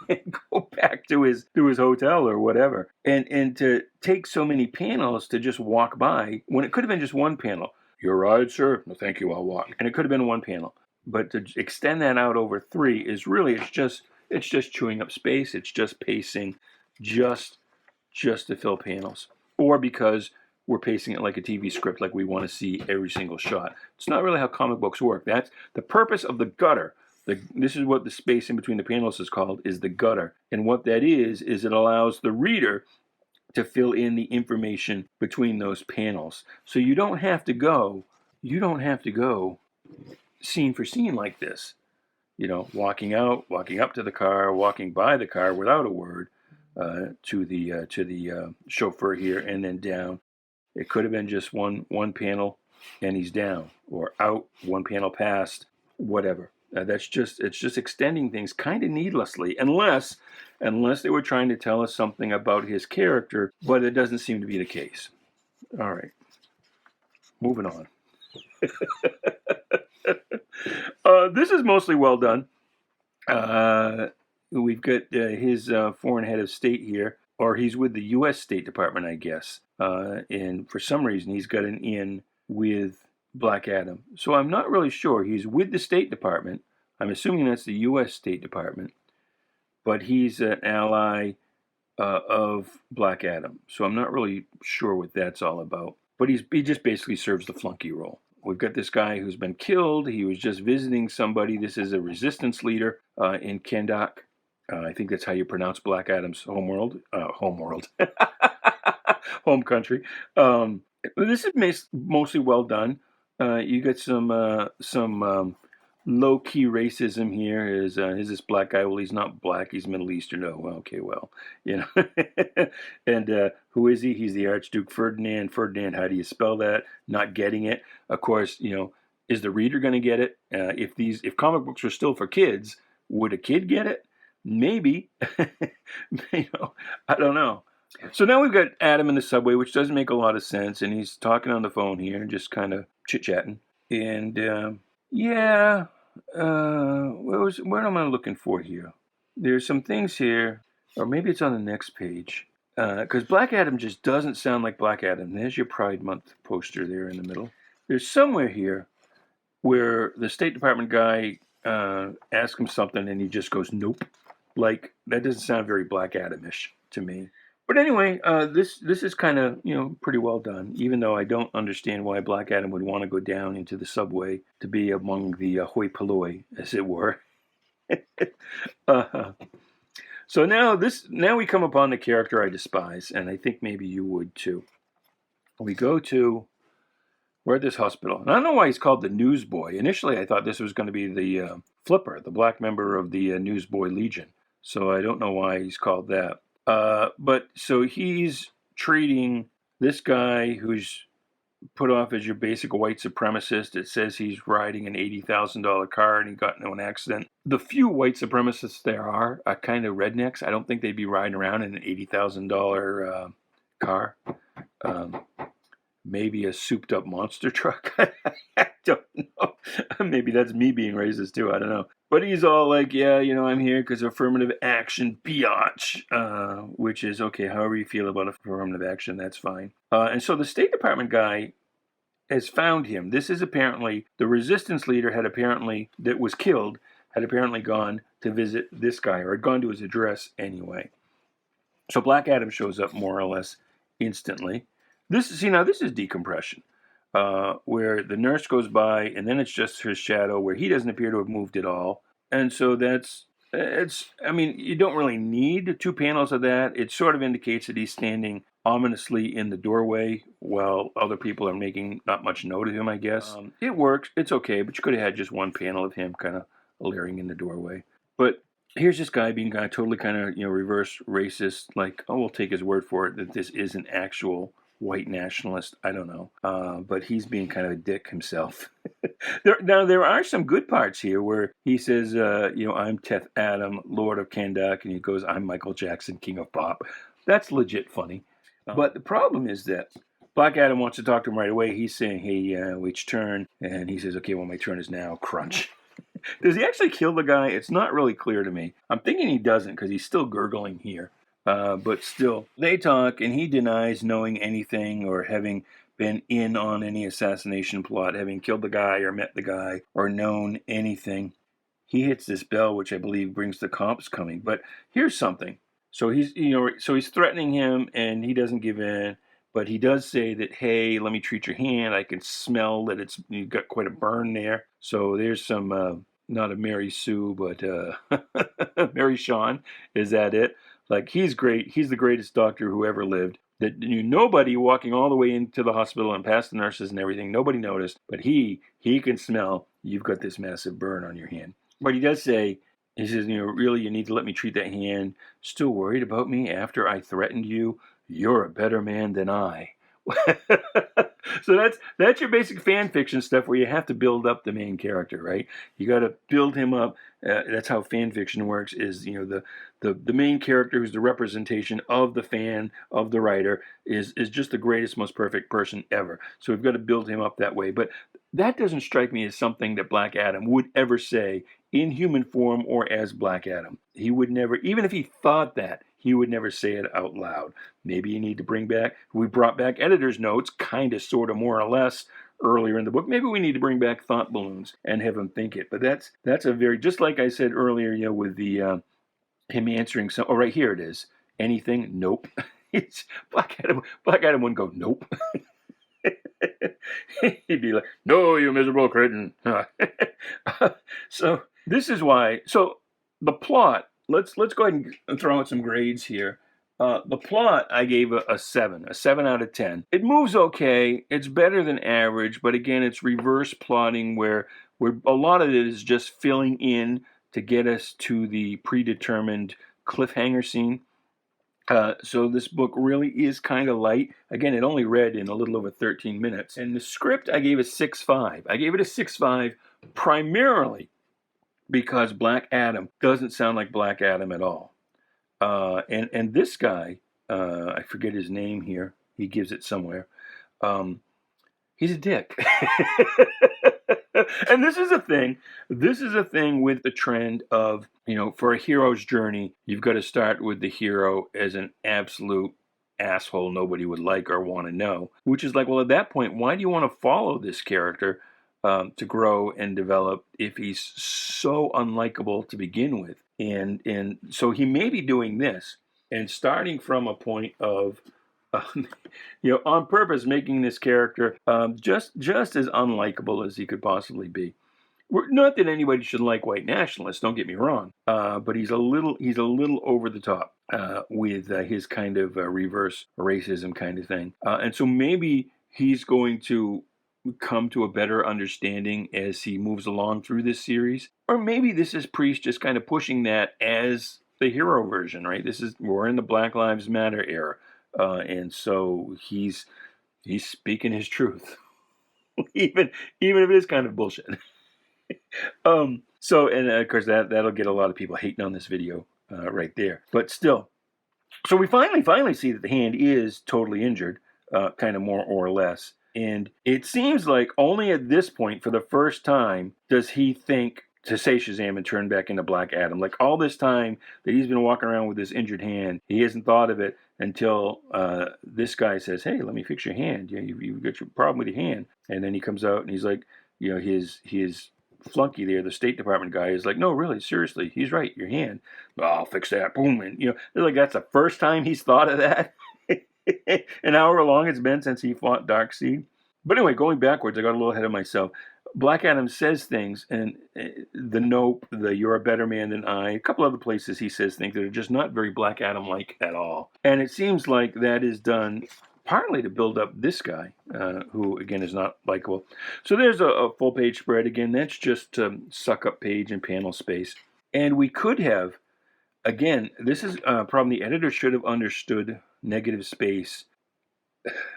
and go back to his hotel or whatever. And to take so many panels to just walk by when it could have been just one panel. Your ride, sir? No, thank you. I'll walk. And it could have been one panel. But to extend that out over 3 is really, it's just chewing up space. It's just pacing, just to fill panels, or because we're pacing it like a TV script, like we want to see every single shot. It's not really how comic books work. That's the purpose of the gutter. This is what the space in between the panels is called, is the gutter. And what that is it allows the reader to fill in the information between those panels. So you don't have to go scene for scene like this. Walking out, walking up to the car, walking by the car without a word to the chauffeur here, and then down. It could have been just one panel, and he's down, or out, one panel past, whatever. It's just extending things kind of needlessly, unless they were trying to tell us something about his character, but it doesn't seem to be the case. All right, moving on. This is mostly well done. We've got his foreign head of state here, or he's with the U.S. State Department, I guess. And for some reason, he's got an in with Black Adam. So I'm not really sure. He's with the State Department. I'm assuming that's the U.S. State Department. But he's an ally of Black Adam. So I'm not really sure what that's all about. But he just basically serves the flunky role. We've got this guy who's been killed. He was just visiting somebody. This is a resistance leader in Kendak. I think that's how you pronounce Black Adam's homeworld. Home country. This is mostly well done. You got some low-key racism here. Is this black guy? Well, he's not black. He's Middle Eastern. Oh, well, okay, well, And who is he? He's the Archduke Ferdinand. Ferdinand, how do you spell that? Not getting it. Of course, is the reader going to get it? If comic books were still for kids, would a kid get it? Maybe. I don't know. So now we've got Adam in the subway, which doesn't make a lot of sense, and he's talking on the phone here, just kind of chit-chatting. And, what am I looking for here? There's some things here, or maybe it's on the next page, because Black Adam just doesn't sound like Black Adam. There's your Pride Month poster there in the middle. There's somewhere here where the State Department guy asks him something, and he just goes, nope. Like, that doesn't sound very Black Adam-ish to me. But anyway, this is kind of, pretty well done, even though I don't understand why Black Adam would want to go down into the subway to be among the hoi polloi, as it were. So now we come upon the character I despise, and I think maybe you would too. We're at this hospital. And I don't know why he's called the Newsboy. Initially, I thought this was going to be the Flipper, the black member of the Newsboy Legion. So I don't know why he's called that. But so he's treating this guy who's put off as your basic white supremacist. It says he's riding an $80,000 car and he got into an accident. The few white supremacists there are kind of rednecks. I don't think they'd be riding around in an $80,000 car. Maybe a souped-up monster truck. I don't know. Maybe that's me being racist, too. I don't know. But he's all like, yeah, I'm here because affirmative action, biatch. Which is, okay, however you feel about affirmative action, that's fine. And so the State Department guy has found him. This is apparently, the resistance leader that was killed, had apparently gone to visit this guy, or had gone to his address anyway. So Black Adam shows up more or less instantly. This is decompression, where the nurse goes by, and then it's just her shadow, where he doesn't appear to have moved at all. And so I mean, you don't really need 2 panels of that. It sort of indicates that he's standing ominously in the doorway while other people are making not much note of him, I guess. It works. It's okay, but you could have had just 1 panel of him kind of leering in the doorway. But here's this guy being kind of totally kind of, reverse racist, like, oh, we'll take his word for it that this is an actual white nationalist. I don't know. But he's being kind of a dick himself. There are some good parts here where he says, I'm Teth Adam, Lord of Kandak, and he goes, I'm Michael Jackson, King of Pop. That's legit funny. But the problem is that Black Adam wants to talk to him right away. He's saying, hey, it's turn. And he says, okay, well, my turn is now. Crunch. Does he actually kill the guy? It's not really clear to me. I'm thinking he doesn't because he's still gurgling here. But still, they talk, and he denies knowing anything or having been in on any assassination plot, having killed the guy or met the guy or known anything. He hits this bell, which I believe brings the cops coming. But here's something. So he's threatening him, and he doesn't give in. But he does say that, hey, let me treat your hand. I can smell that you've got quite a burn there. So there's some, not a Mary Sue, but Mary Sean. Is that it? Like, he's great. He's the greatest doctor who ever lived. That knew nobody walking all the way into the hospital and past the nurses and everything. Nobody noticed. But he can smell you've got this massive burn on your hand. But he does say, he says, really, you need to let me treat that hand. Still worried about me after I threatened you? You're a better man than I. So that's your basic fan fiction stuff where you have to build up the main character, right? You got to build him up. That's how fan fiction works. Is the main character who's the representation of the fan, of the writer, is just the greatest, most perfect person ever. So we've got to build him up that way. But that doesn't strike me as something that Black Adam would ever say in human form or as Black Adam. He would never, even if he thought that, he would never say it out loud. Maybe you need to we brought back editor's notes, kind of, sort of, more or less, earlier in the book. Maybe we need to bring back thought balloons and have him think it. But that's a very, just like I said earlier, with the him answering some. Oh, right here it is. Anything? Nope. It's Black Adam. Black Adam wouldn't go nope. He'd be like, no, you miserable cretin. So this is why. So the plot. Let's go ahead and throw out some grades here. The plot I gave a 7 out of 10. It moves okay. It's better than average, but again, it's reverse plotting where a lot of it is just filling in to get us to the predetermined cliffhanger scene. So this book really is kind of light. Again, it only read in a little over 13 minutes. And the script, I gave a 6.5. I gave it a 6.5 primarily because Black Adam doesn't sound like Black Adam at all. And this guy, I forget his name here. He gives it somewhere. He's a dick. And this is a thing. This is a thing with the trend of, for a hero's journey, you've got to start with the hero as an absolute asshole nobody would like or want to know. Which is like, well, at that point, why do you want to follow this character to grow and develop if he's so unlikable to begin with? And so he may be doing this and starting from a point of on purpose making this character just as unlikable as he could possibly be. Not that anybody should like white nationalists, don't get me wrong, but he's a little over the top with his kind of reverse racism kind of thing. And so maybe he's going to come to a better understanding as he moves along through this series. Or maybe this is Priest just kind of pushing that as the hero version, right? We're in the Black Lives Matter era. And so he's speaking his truth, even if it is kind of bullshit. So, and of course that'll get a lot of people hating on this video right there. But still, so we finally see that the hand is totally injured, kind of more or less. And it seems like only at this point, for the first time, does he think to say Shazam and turn back into Black Adam. Like all this time that he's been walking around with this injured hand, he hasn't thought of it until this guy says, hey, let me fix your hand. You've got your problem with your hand. And then he comes out and he's like, his flunky there, the State Department guy, is like, no, really, seriously, he's right, your hand. Oh, I'll fix that. Boom. And, they're like, that's the first time he's thought of that. And however long it's been since he fought Darkseid. But anyway, going backwards, I got a little ahead of myself. Black Adam says things, and the Nope, the You're a Better Man Than I, a couple other places he says things that are just not very Black Adam-like at all. And it seems like that is done partly to build up this guy, who, again, is not likable. So there's a full-page spread. Again, that's just to suck up page and panel space. And we could have, again, this is a problem the editor should have understood negative space.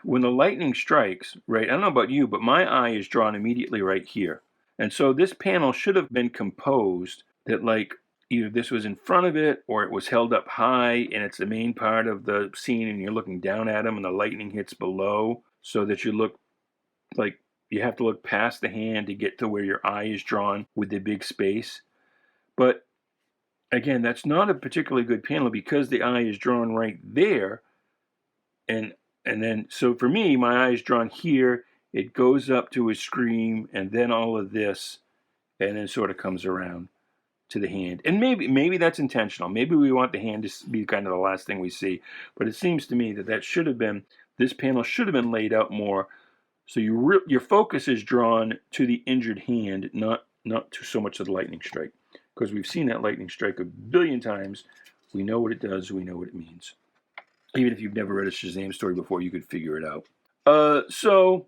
When the lightning strikes, right, I don't know about you, but my eye is drawn immediately right here. And so this panel should have been composed that, like, either this was in front of it or it was held up high and it's the main part of the scene and you're looking down at him and the lightning hits below, so that you look like you have to look past the hand to get to where your eye is drawn with the big space. But again, that's not a particularly good panel because the eye is drawn right there. And then, so for me, my eye is drawn here. It goes up to his scream, and then all of this, and then sort of comes around to the hand. And maybe that's intentional. Maybe we want the hand to be kind of the last thing we see. But it seems to me that should have been, this panel should have been laid out more, so your focus is drawn to the injured hand, not to so much of the lightning strike. Because we've seen that lightning strike a billion times. We know what it does. We know what it means. Even if you've never read a Shazam story before, you could figure it out. So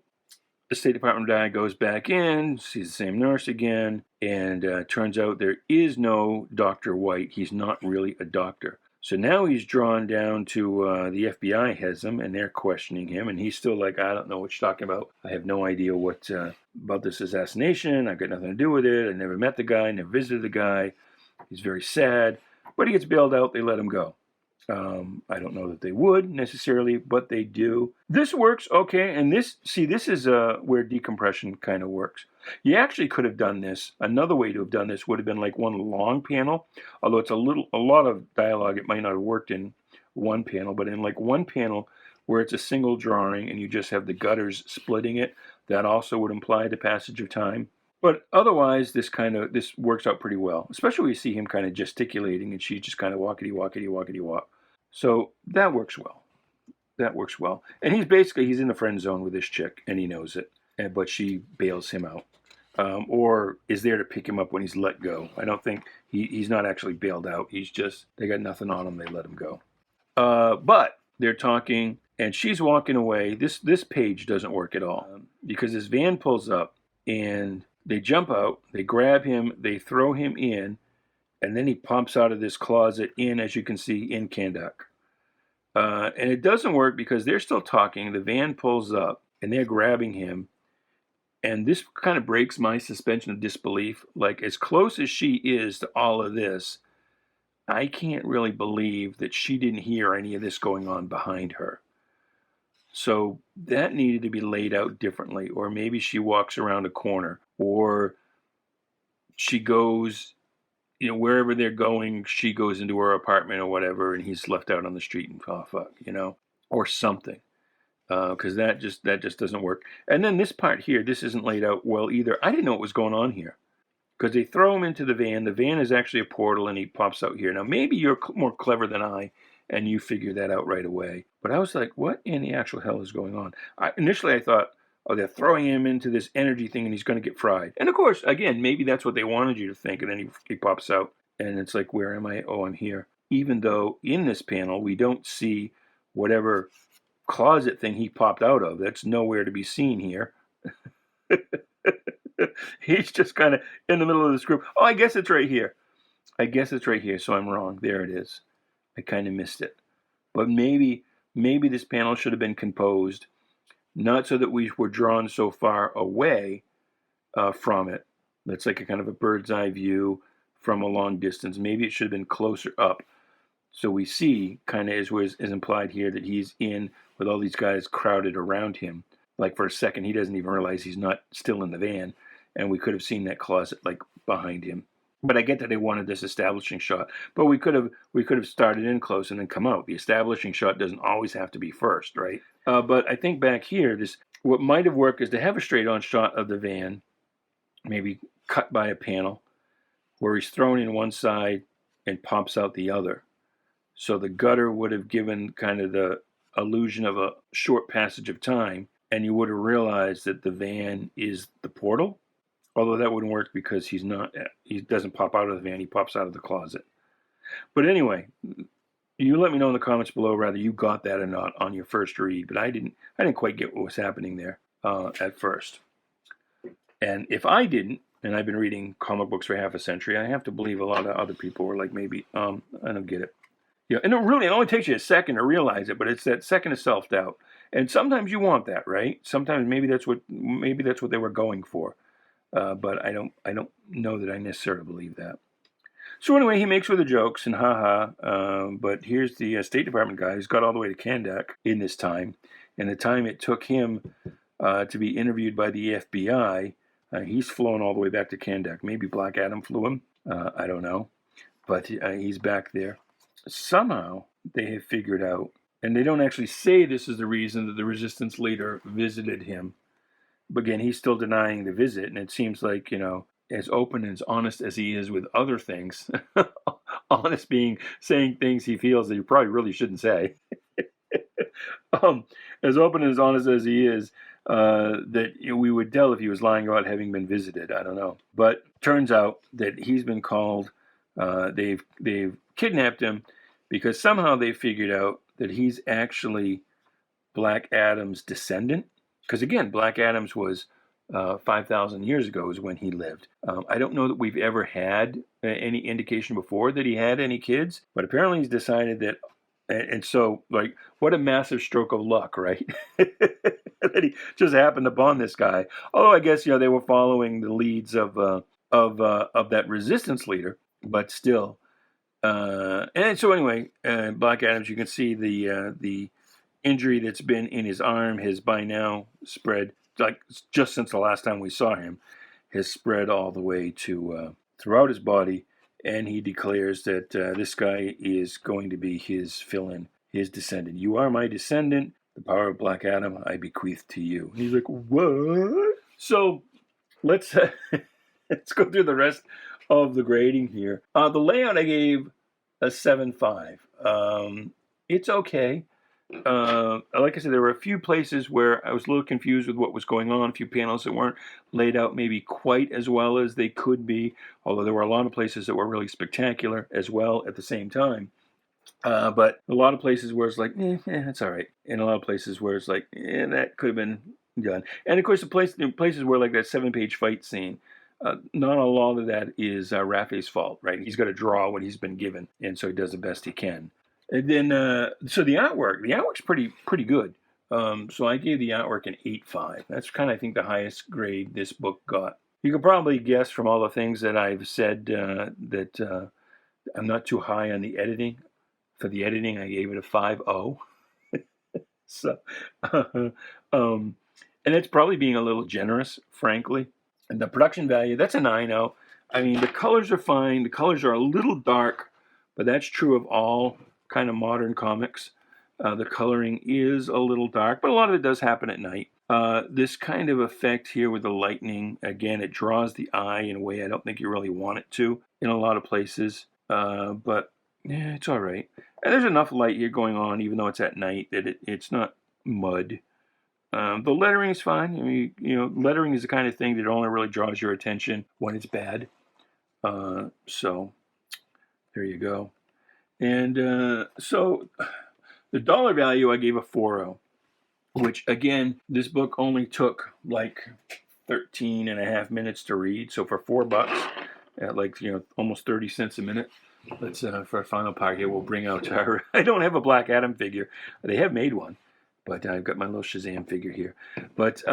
the State Department guy goes back in, sees the same nurse again, and turns out there is no Dr. White. He's not really a doctor. So now he's drawn down to the FBI has him, and they're questioning him, and he's still like, I don't know what you're talking about. I have no idea what about this assassination. I've got nothing to do with it. I never met the guy, never visited the guy. He's very sad, but he gets bailed out. They let him go. I don't know that they would necessarily, but they do. This works okay, and this is where decompression kind of works. You actually could have done this. Another way to have done this would have been like one long panel, although it's a lot of dialogue. It might not have worked in one panel, but in like one panel where it's a single drawing and you just have the gutters splitting it, that also would imply the passage of time. But otherwise, this works out pretty well, especially when you see him kind of gesticulating and she's just kind of walkity, walkity, walkity, walk. So that works well. That works well. And he's in the friend zone with this chick, and he knows it. But she bails him out, or is there to pick him up when he's let go. I don't think he's not actually bailed out. He's just, they got nothing on him. They let him go. But they're talking, and she's walking away. This page doesn't work at all because this van pulls up, and they jump out. They grab him. They throw him in. And then he pops out of this closet as you can see, in Kandak. And it doesn't work because they're still talking. The van pulls up, and they're grabbing him. And this kind of breaks my suspension of disbelief. Like, as close as she is to all of this, I can't really believe that she didn't hear any of this going on behind her. So that needed to be laid out differently. Or maybe she walks around a corner. Or she goes, wherever they're going, she goes into her apartment or whatever, and he's left out on the street and fuck, or something. Because that just doesn't work. And then this part here, this isn't laid out well either. I didn't know what was going on here. Because they throw him into the van. The van is actually a portal, and he pops out here. Now, maybe you're more clever than I, and you figure that out right away. But I was like, what in the actual hell is going on? Initially, I thought, oh, they're throwing him into this energy thing, and he's going to get fried. And of course, again, maybe that's what they wanted you to think. And then he pops out, and it's like, where am I? Oh, I'm here. Even though in this panel, we don't see whatever closet thing he popped out of. That's nowhere to be seen here. He's just kind of in the middle of this group. Oh, I guess it's right here. So I'm wrong. There it is. I kind of missed it. But maybe this panel should have been composed not so that we were drawn so far away from it. That's like a kind of a bird's eye view from a long distance. Maybe it should have been closer up. So we see, kind of is implied here, that he's in with all these guys crowded around him. Like for a second, he doesn't even realize he's not still in the van. And we could have seen that closet like behind him. But I get that they wanted this establishing shot. But we could have started in close and then come out. The establishing shot doesn't always have to be first, right? But I think back here, what might have worked is to have a straight-on shot of the van, maybe cut by a panel, where he's thrown in one side and pops out the other. So the gutter would have given kind of the illusion of a short passage of time, and you would have realized that the van is the portal. Although that wouldn't work because he doesn't pop out of the van, he pops out of the closet. But anyway, you let me know in the comments below whether you got that or not on your first read. But I didn't quite get what was happening there at first. And if I didn't, and I've been reading comic books for half a century, I have to believe a lot of other people were like, maybe, I don't get it. Yeah, and it only takes you a second to realize it, but it's that second of self-doubt. And sometimes you want that, right? Sometimes maybe that's what they were going for. But I don't know that I necessarily believe that. So anyway, he makes with the jokes and haha. But here's the State Department guy who's got all the way to Kandak in this time, and the time it took him to be interviewed by the FBI. He's flown all the way back to Kandak. Maybe Black Adam flew him. I don't know, but he's back there. Somehow they have figured out, and they don't actually say this is the reason that the resistance leader visited him. But again, he's still denying the visit, and it seems like, as open and as honest as he is with other things, honest being saying things he feels that he probably really shouldn't say. As open and as honest as he is, that we would tell if he was lying about having been visited. I don't know. But turns out that he's been called, they've kidnapped him because somehow they figured out that he's actually Black Adam's descendant. Because again, Black Adams was 5,000 years ago is when he lived. I don't know that we've ever had any indication before that he had any kids, but apparently he's decided that, and so, like, what a massive stroke of luck, right? That he just happened upon this guy. Oh, I guess, they were following the leads of that resistance leader, but still. And so anyway, Black Adams, you can see the injury that's been in his arm has by now spread, like just since the last time we saw him, has spread all the way to throughout his body, and he declares that this guy is going to be his fill-in, his descendant. You are my descendant. The power of Black Adam I bequeath to you. And he's like, what? So let's let's go through the rest of the grading here. The layout I gave a 7.5. It's okay. Like I said, there were a few places where I was a little confused with what was going on, a few panels that weren't laid out maybe quite as well as they could be, although there were a lot of places that were really spectacular as well at the same time. But a lot of places where it's like, it's all right. And a lot of places where it's like, that could have been done. And of course, the places where like that 7-page fight scene, not a lot of that is Rafe's fault, right? He's got to draw what he's been given, and so he does the best he can. And then, so the artwork's pretty good. So I gave the artwork an 8.5. That's kind of, I think, the highest grade this book got. You can probably guess from all the things that I've said that I'm not too high on the editing. For the editing, I gave it a 5.0. So, and it's probably being a little generous, frankly. And the production value, that's a 9.0. I mean, the colors are fine. The colors are a little dark, but that's true of all kind of modern comics. The coloring is a little dark, but a lot of it does happen at night. This kind of effect here with the lightning, again, it draws the eye in a way I don't think you really want it to in a lot of places. But yeah, it's all right. And there's enough light here going on, even though it's at night, that it's not mud. The lettering is fine. I mean, lettering is the kind of thing that only really draws your attention when it's bad. So there you go. And so the dollar value I gave a 4.0, which again, this book only took like 13 and a half minutes to read. So for $4 at like, almost 30 cents a minute. Let's, for our final part here, we'll bring out our, I don't have a Black Adam figure. They have made one, but I've got my little Shazam figure here. But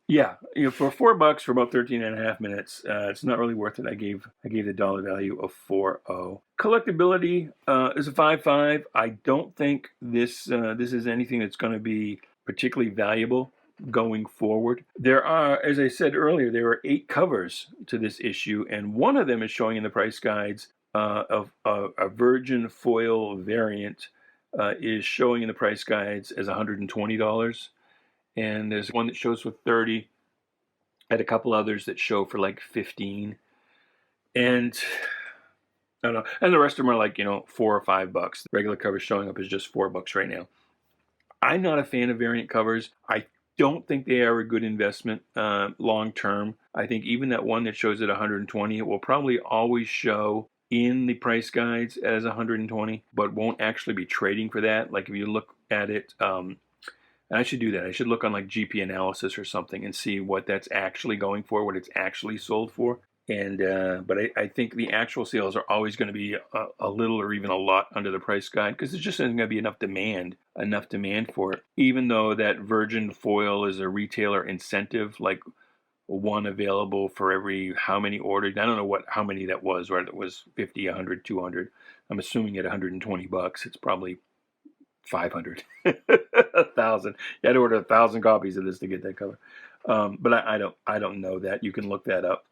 yeah, for $4 for about 13 and a half minutes, it's not really worth it. I gave the dollar value of 4.0. Collectability is a 5.5. I don't think this is anything that's going to be particularly valuable going forward. There are, as I said earlier, there are 8 covers to this issue, and one of them is showing in the price guides of a virgin foil variant is showing in the price guides as $120. And there's one that shows for $30, and a couple others that show for like $15. And I don't know. And the rest of them are like, $4 or $5. The regular cover showing up is just $4 right now. I'm not a fan of variant covers. I don't think they are a good investment long term. I think even that one that shows at 120, it will probably always show in the price guides as 120, but won't actually be trading for that. Like if you look at it, and I should do that. I should look on like GP analysis or something and see what that's actually going for, what it's actually sold for. And but I think the actual sales are always going to be a little or even a lot under the price guide because there just isn't going to be enough demand for it. Even though that virgin foil is a retailer incentive, like one available for every how many orders. I don't know how many that was, whether it was 50, 100, 200. I'm assuming at $120, it's probably 500, 1,000. You had to order 1,000 copies of this to get that cover. But I don't know that. You can look that up.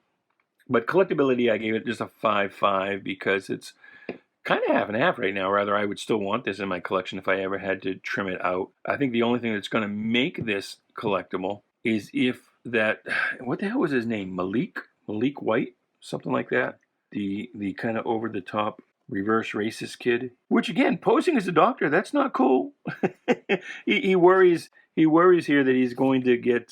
But collectability, I gave it just a 5.5 because it's kind of half and half right now. Rather, I would still want this in my collection if I ever had to trim it out. I think the only thing that's going to make this collectible is if that, what the hell was his name? Malik White, something like that. The kind of over the top reverse racist kid. Which again, posing as a doctor, that's not cool. he worries here that he's going to get.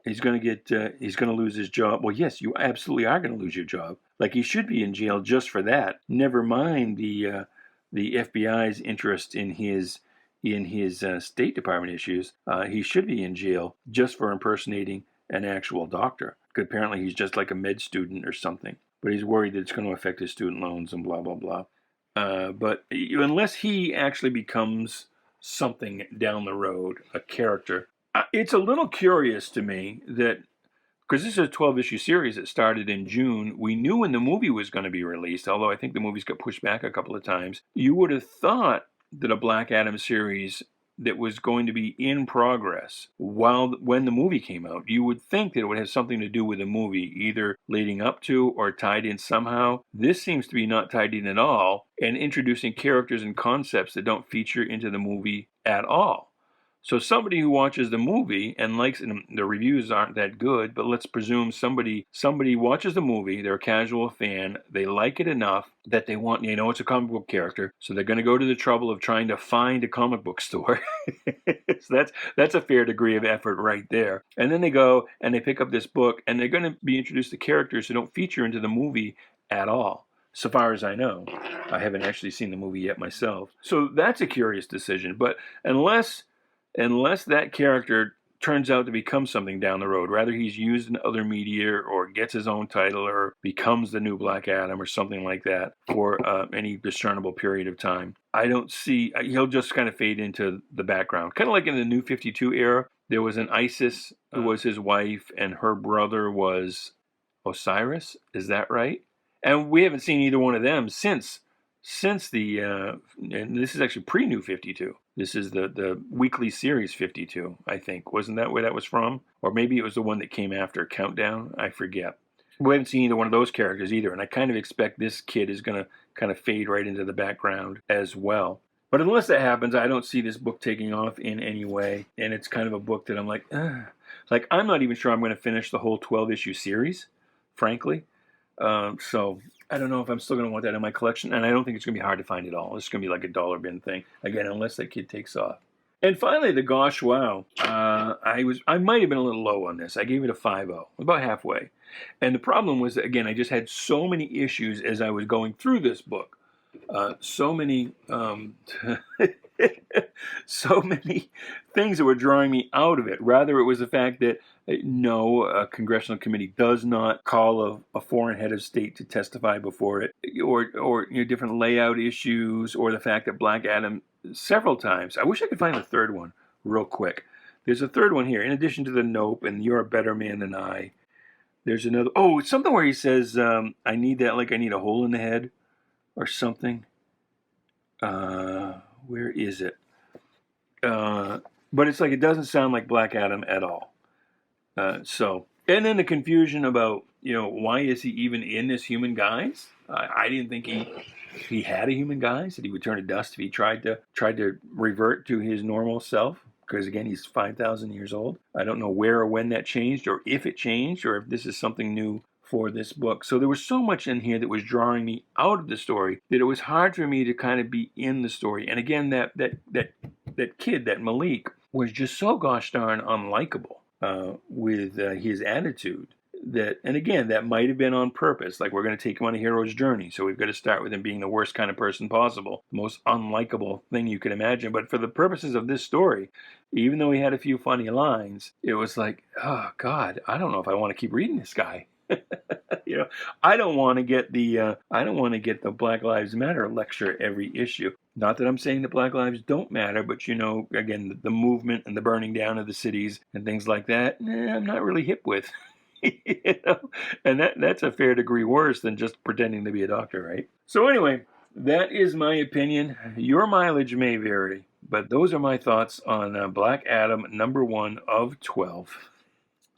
He's going to lose his job. Well, yes, you absolutely are going to lose your job. Like he should be in jail just for that. Never mind the FBI's interest in his State Department issues. He should be in jail just for impersonating an actual doctor. Apparently, he's just like a med student or something. But he's worried that it's going to affect his student loans and blah blah blah. But unless he actually becomes something down the road, a character. It's a little curious to me that, because this is a 12-issue series that started in June, we knew when the movie was going to be released, although I think the movies got pushed back a couple of times. You would have thought that a Black Adam series that was going to be in progress when the movie came out, you would think that it would have something to do with the movie, either leading up to or tied in somehow. This seems to be not tied in at all, and introducing characters and concepts that don't feature into the movie at all. So somebody who watches the movie and likes it, the reviews aren't that good, but let's presume somebody watches the movie, they're a casual fan, they like it enough that they want, it's a comic book character, so they're going to go to the trouble of trying to find a comic book store. So that's a fair degree of effort right there. And then they go and they pick up this book and they're going to be introduced to characters who don't feature into the movie at all. So far as I know. I haven't actually seen the movie yet myself. So that's a curious decision. But unless that character turns out to become something down the road, rather he's used in other media or gets his own title or becomes the new Black Adam or something like that for any discernible period of time, I don't see, he'll just kind of fade into the background. Kind of like in the New 52 era, there was an Isis who was his wife and her brother was Osiris, is that right? And we haven't seen either one of them since the, and this is actually pre-New 52. This is the weekly series 52, I think. Wasn't that where that was from? Or maybe it was the one that came after Countdown. I forget. We haven't seen either one of those characters either, and I kind of expect this kid is going to kind of fade right into the background as well. But unless that happens, I don't see this book taking off in any way, and it's kind of a book that I'm like, like I'm not even sure I'm going to finish the whole 12-issue series, frankly. So I don't know if I'm still going to want that in my collection, and I don't think it's going to be hard to find at all. It's going to be like a dollar bin thing, again, unless that kid takes off. And finally, the Gosh Wow. I might have been a little low on this. I gave it a 5.0, about halfway. And the problem was that, again, I just had so many issues as I was going through this book. So many things that were drawing me out of it. Rather, it was the fact that no, a congressional committee does not call a foreign head of state to testify before it, or different layout issues, or the fact that Black Adam several times. I wish I could find a third one real quick. There's a third one here. In addition to the nope and you're a better man than I, there's another. Oh, it's something where he says, I need that like I need a hole in the head or something. Where is it? But it's like it doesn't sound like Black Adam at all. And then the confusion about why is he even in this human guise? I didn't think he had a human guise, that he would turn to dust if he tried to revert to his normal self. Because again, he's 5,000 years old. I don't know where or when that changed, or if it changed, or if this is something new for this book. So there was so much in here that was drawing me out of the story that it was hard for me to kind of be in the story. And again, that kid, that Malik, was just so gosh darn unlikable with his attitude. That, and again, that might have been on purpose. Like, we're going to take him on a hero's journey, so we've got to start with him being the worst kind of person possible, the most unlikable thing you can imagine. But for the purposes of this story, even though he had a few funny lines, it was like, oh God, I don't know if I want to keep reading this guy. You know, I don't want to get the Black Lives Matter lecture every issue. Not that I'm saying that Black lives don't matter, but again, the movement and the burning down of the cities and things like that, I'm not really hip with. You know, and that's a fair degree worse than just pretending to be a doctor, right? So anyway, that is my opinion. Your mileage may vary, but those are my thoughts on Black Adam #1 of 12.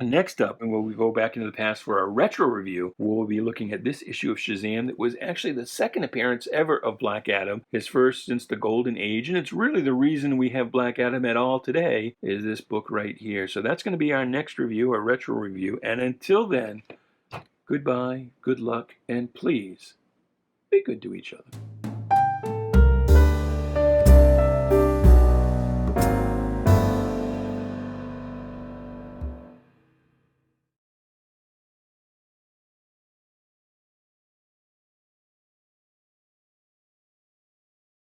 Next up, and when we go back into the past for a retro review, we'll be looking at this issue of Shazam that was actually the second appearance ever of Black Adam, his first since the Golden Age, and it's really the reason we have Black Adam at all today is this book right here. So that's going to be our next review, our retro review, and until then, goodbye, good luck, and please be good to each other.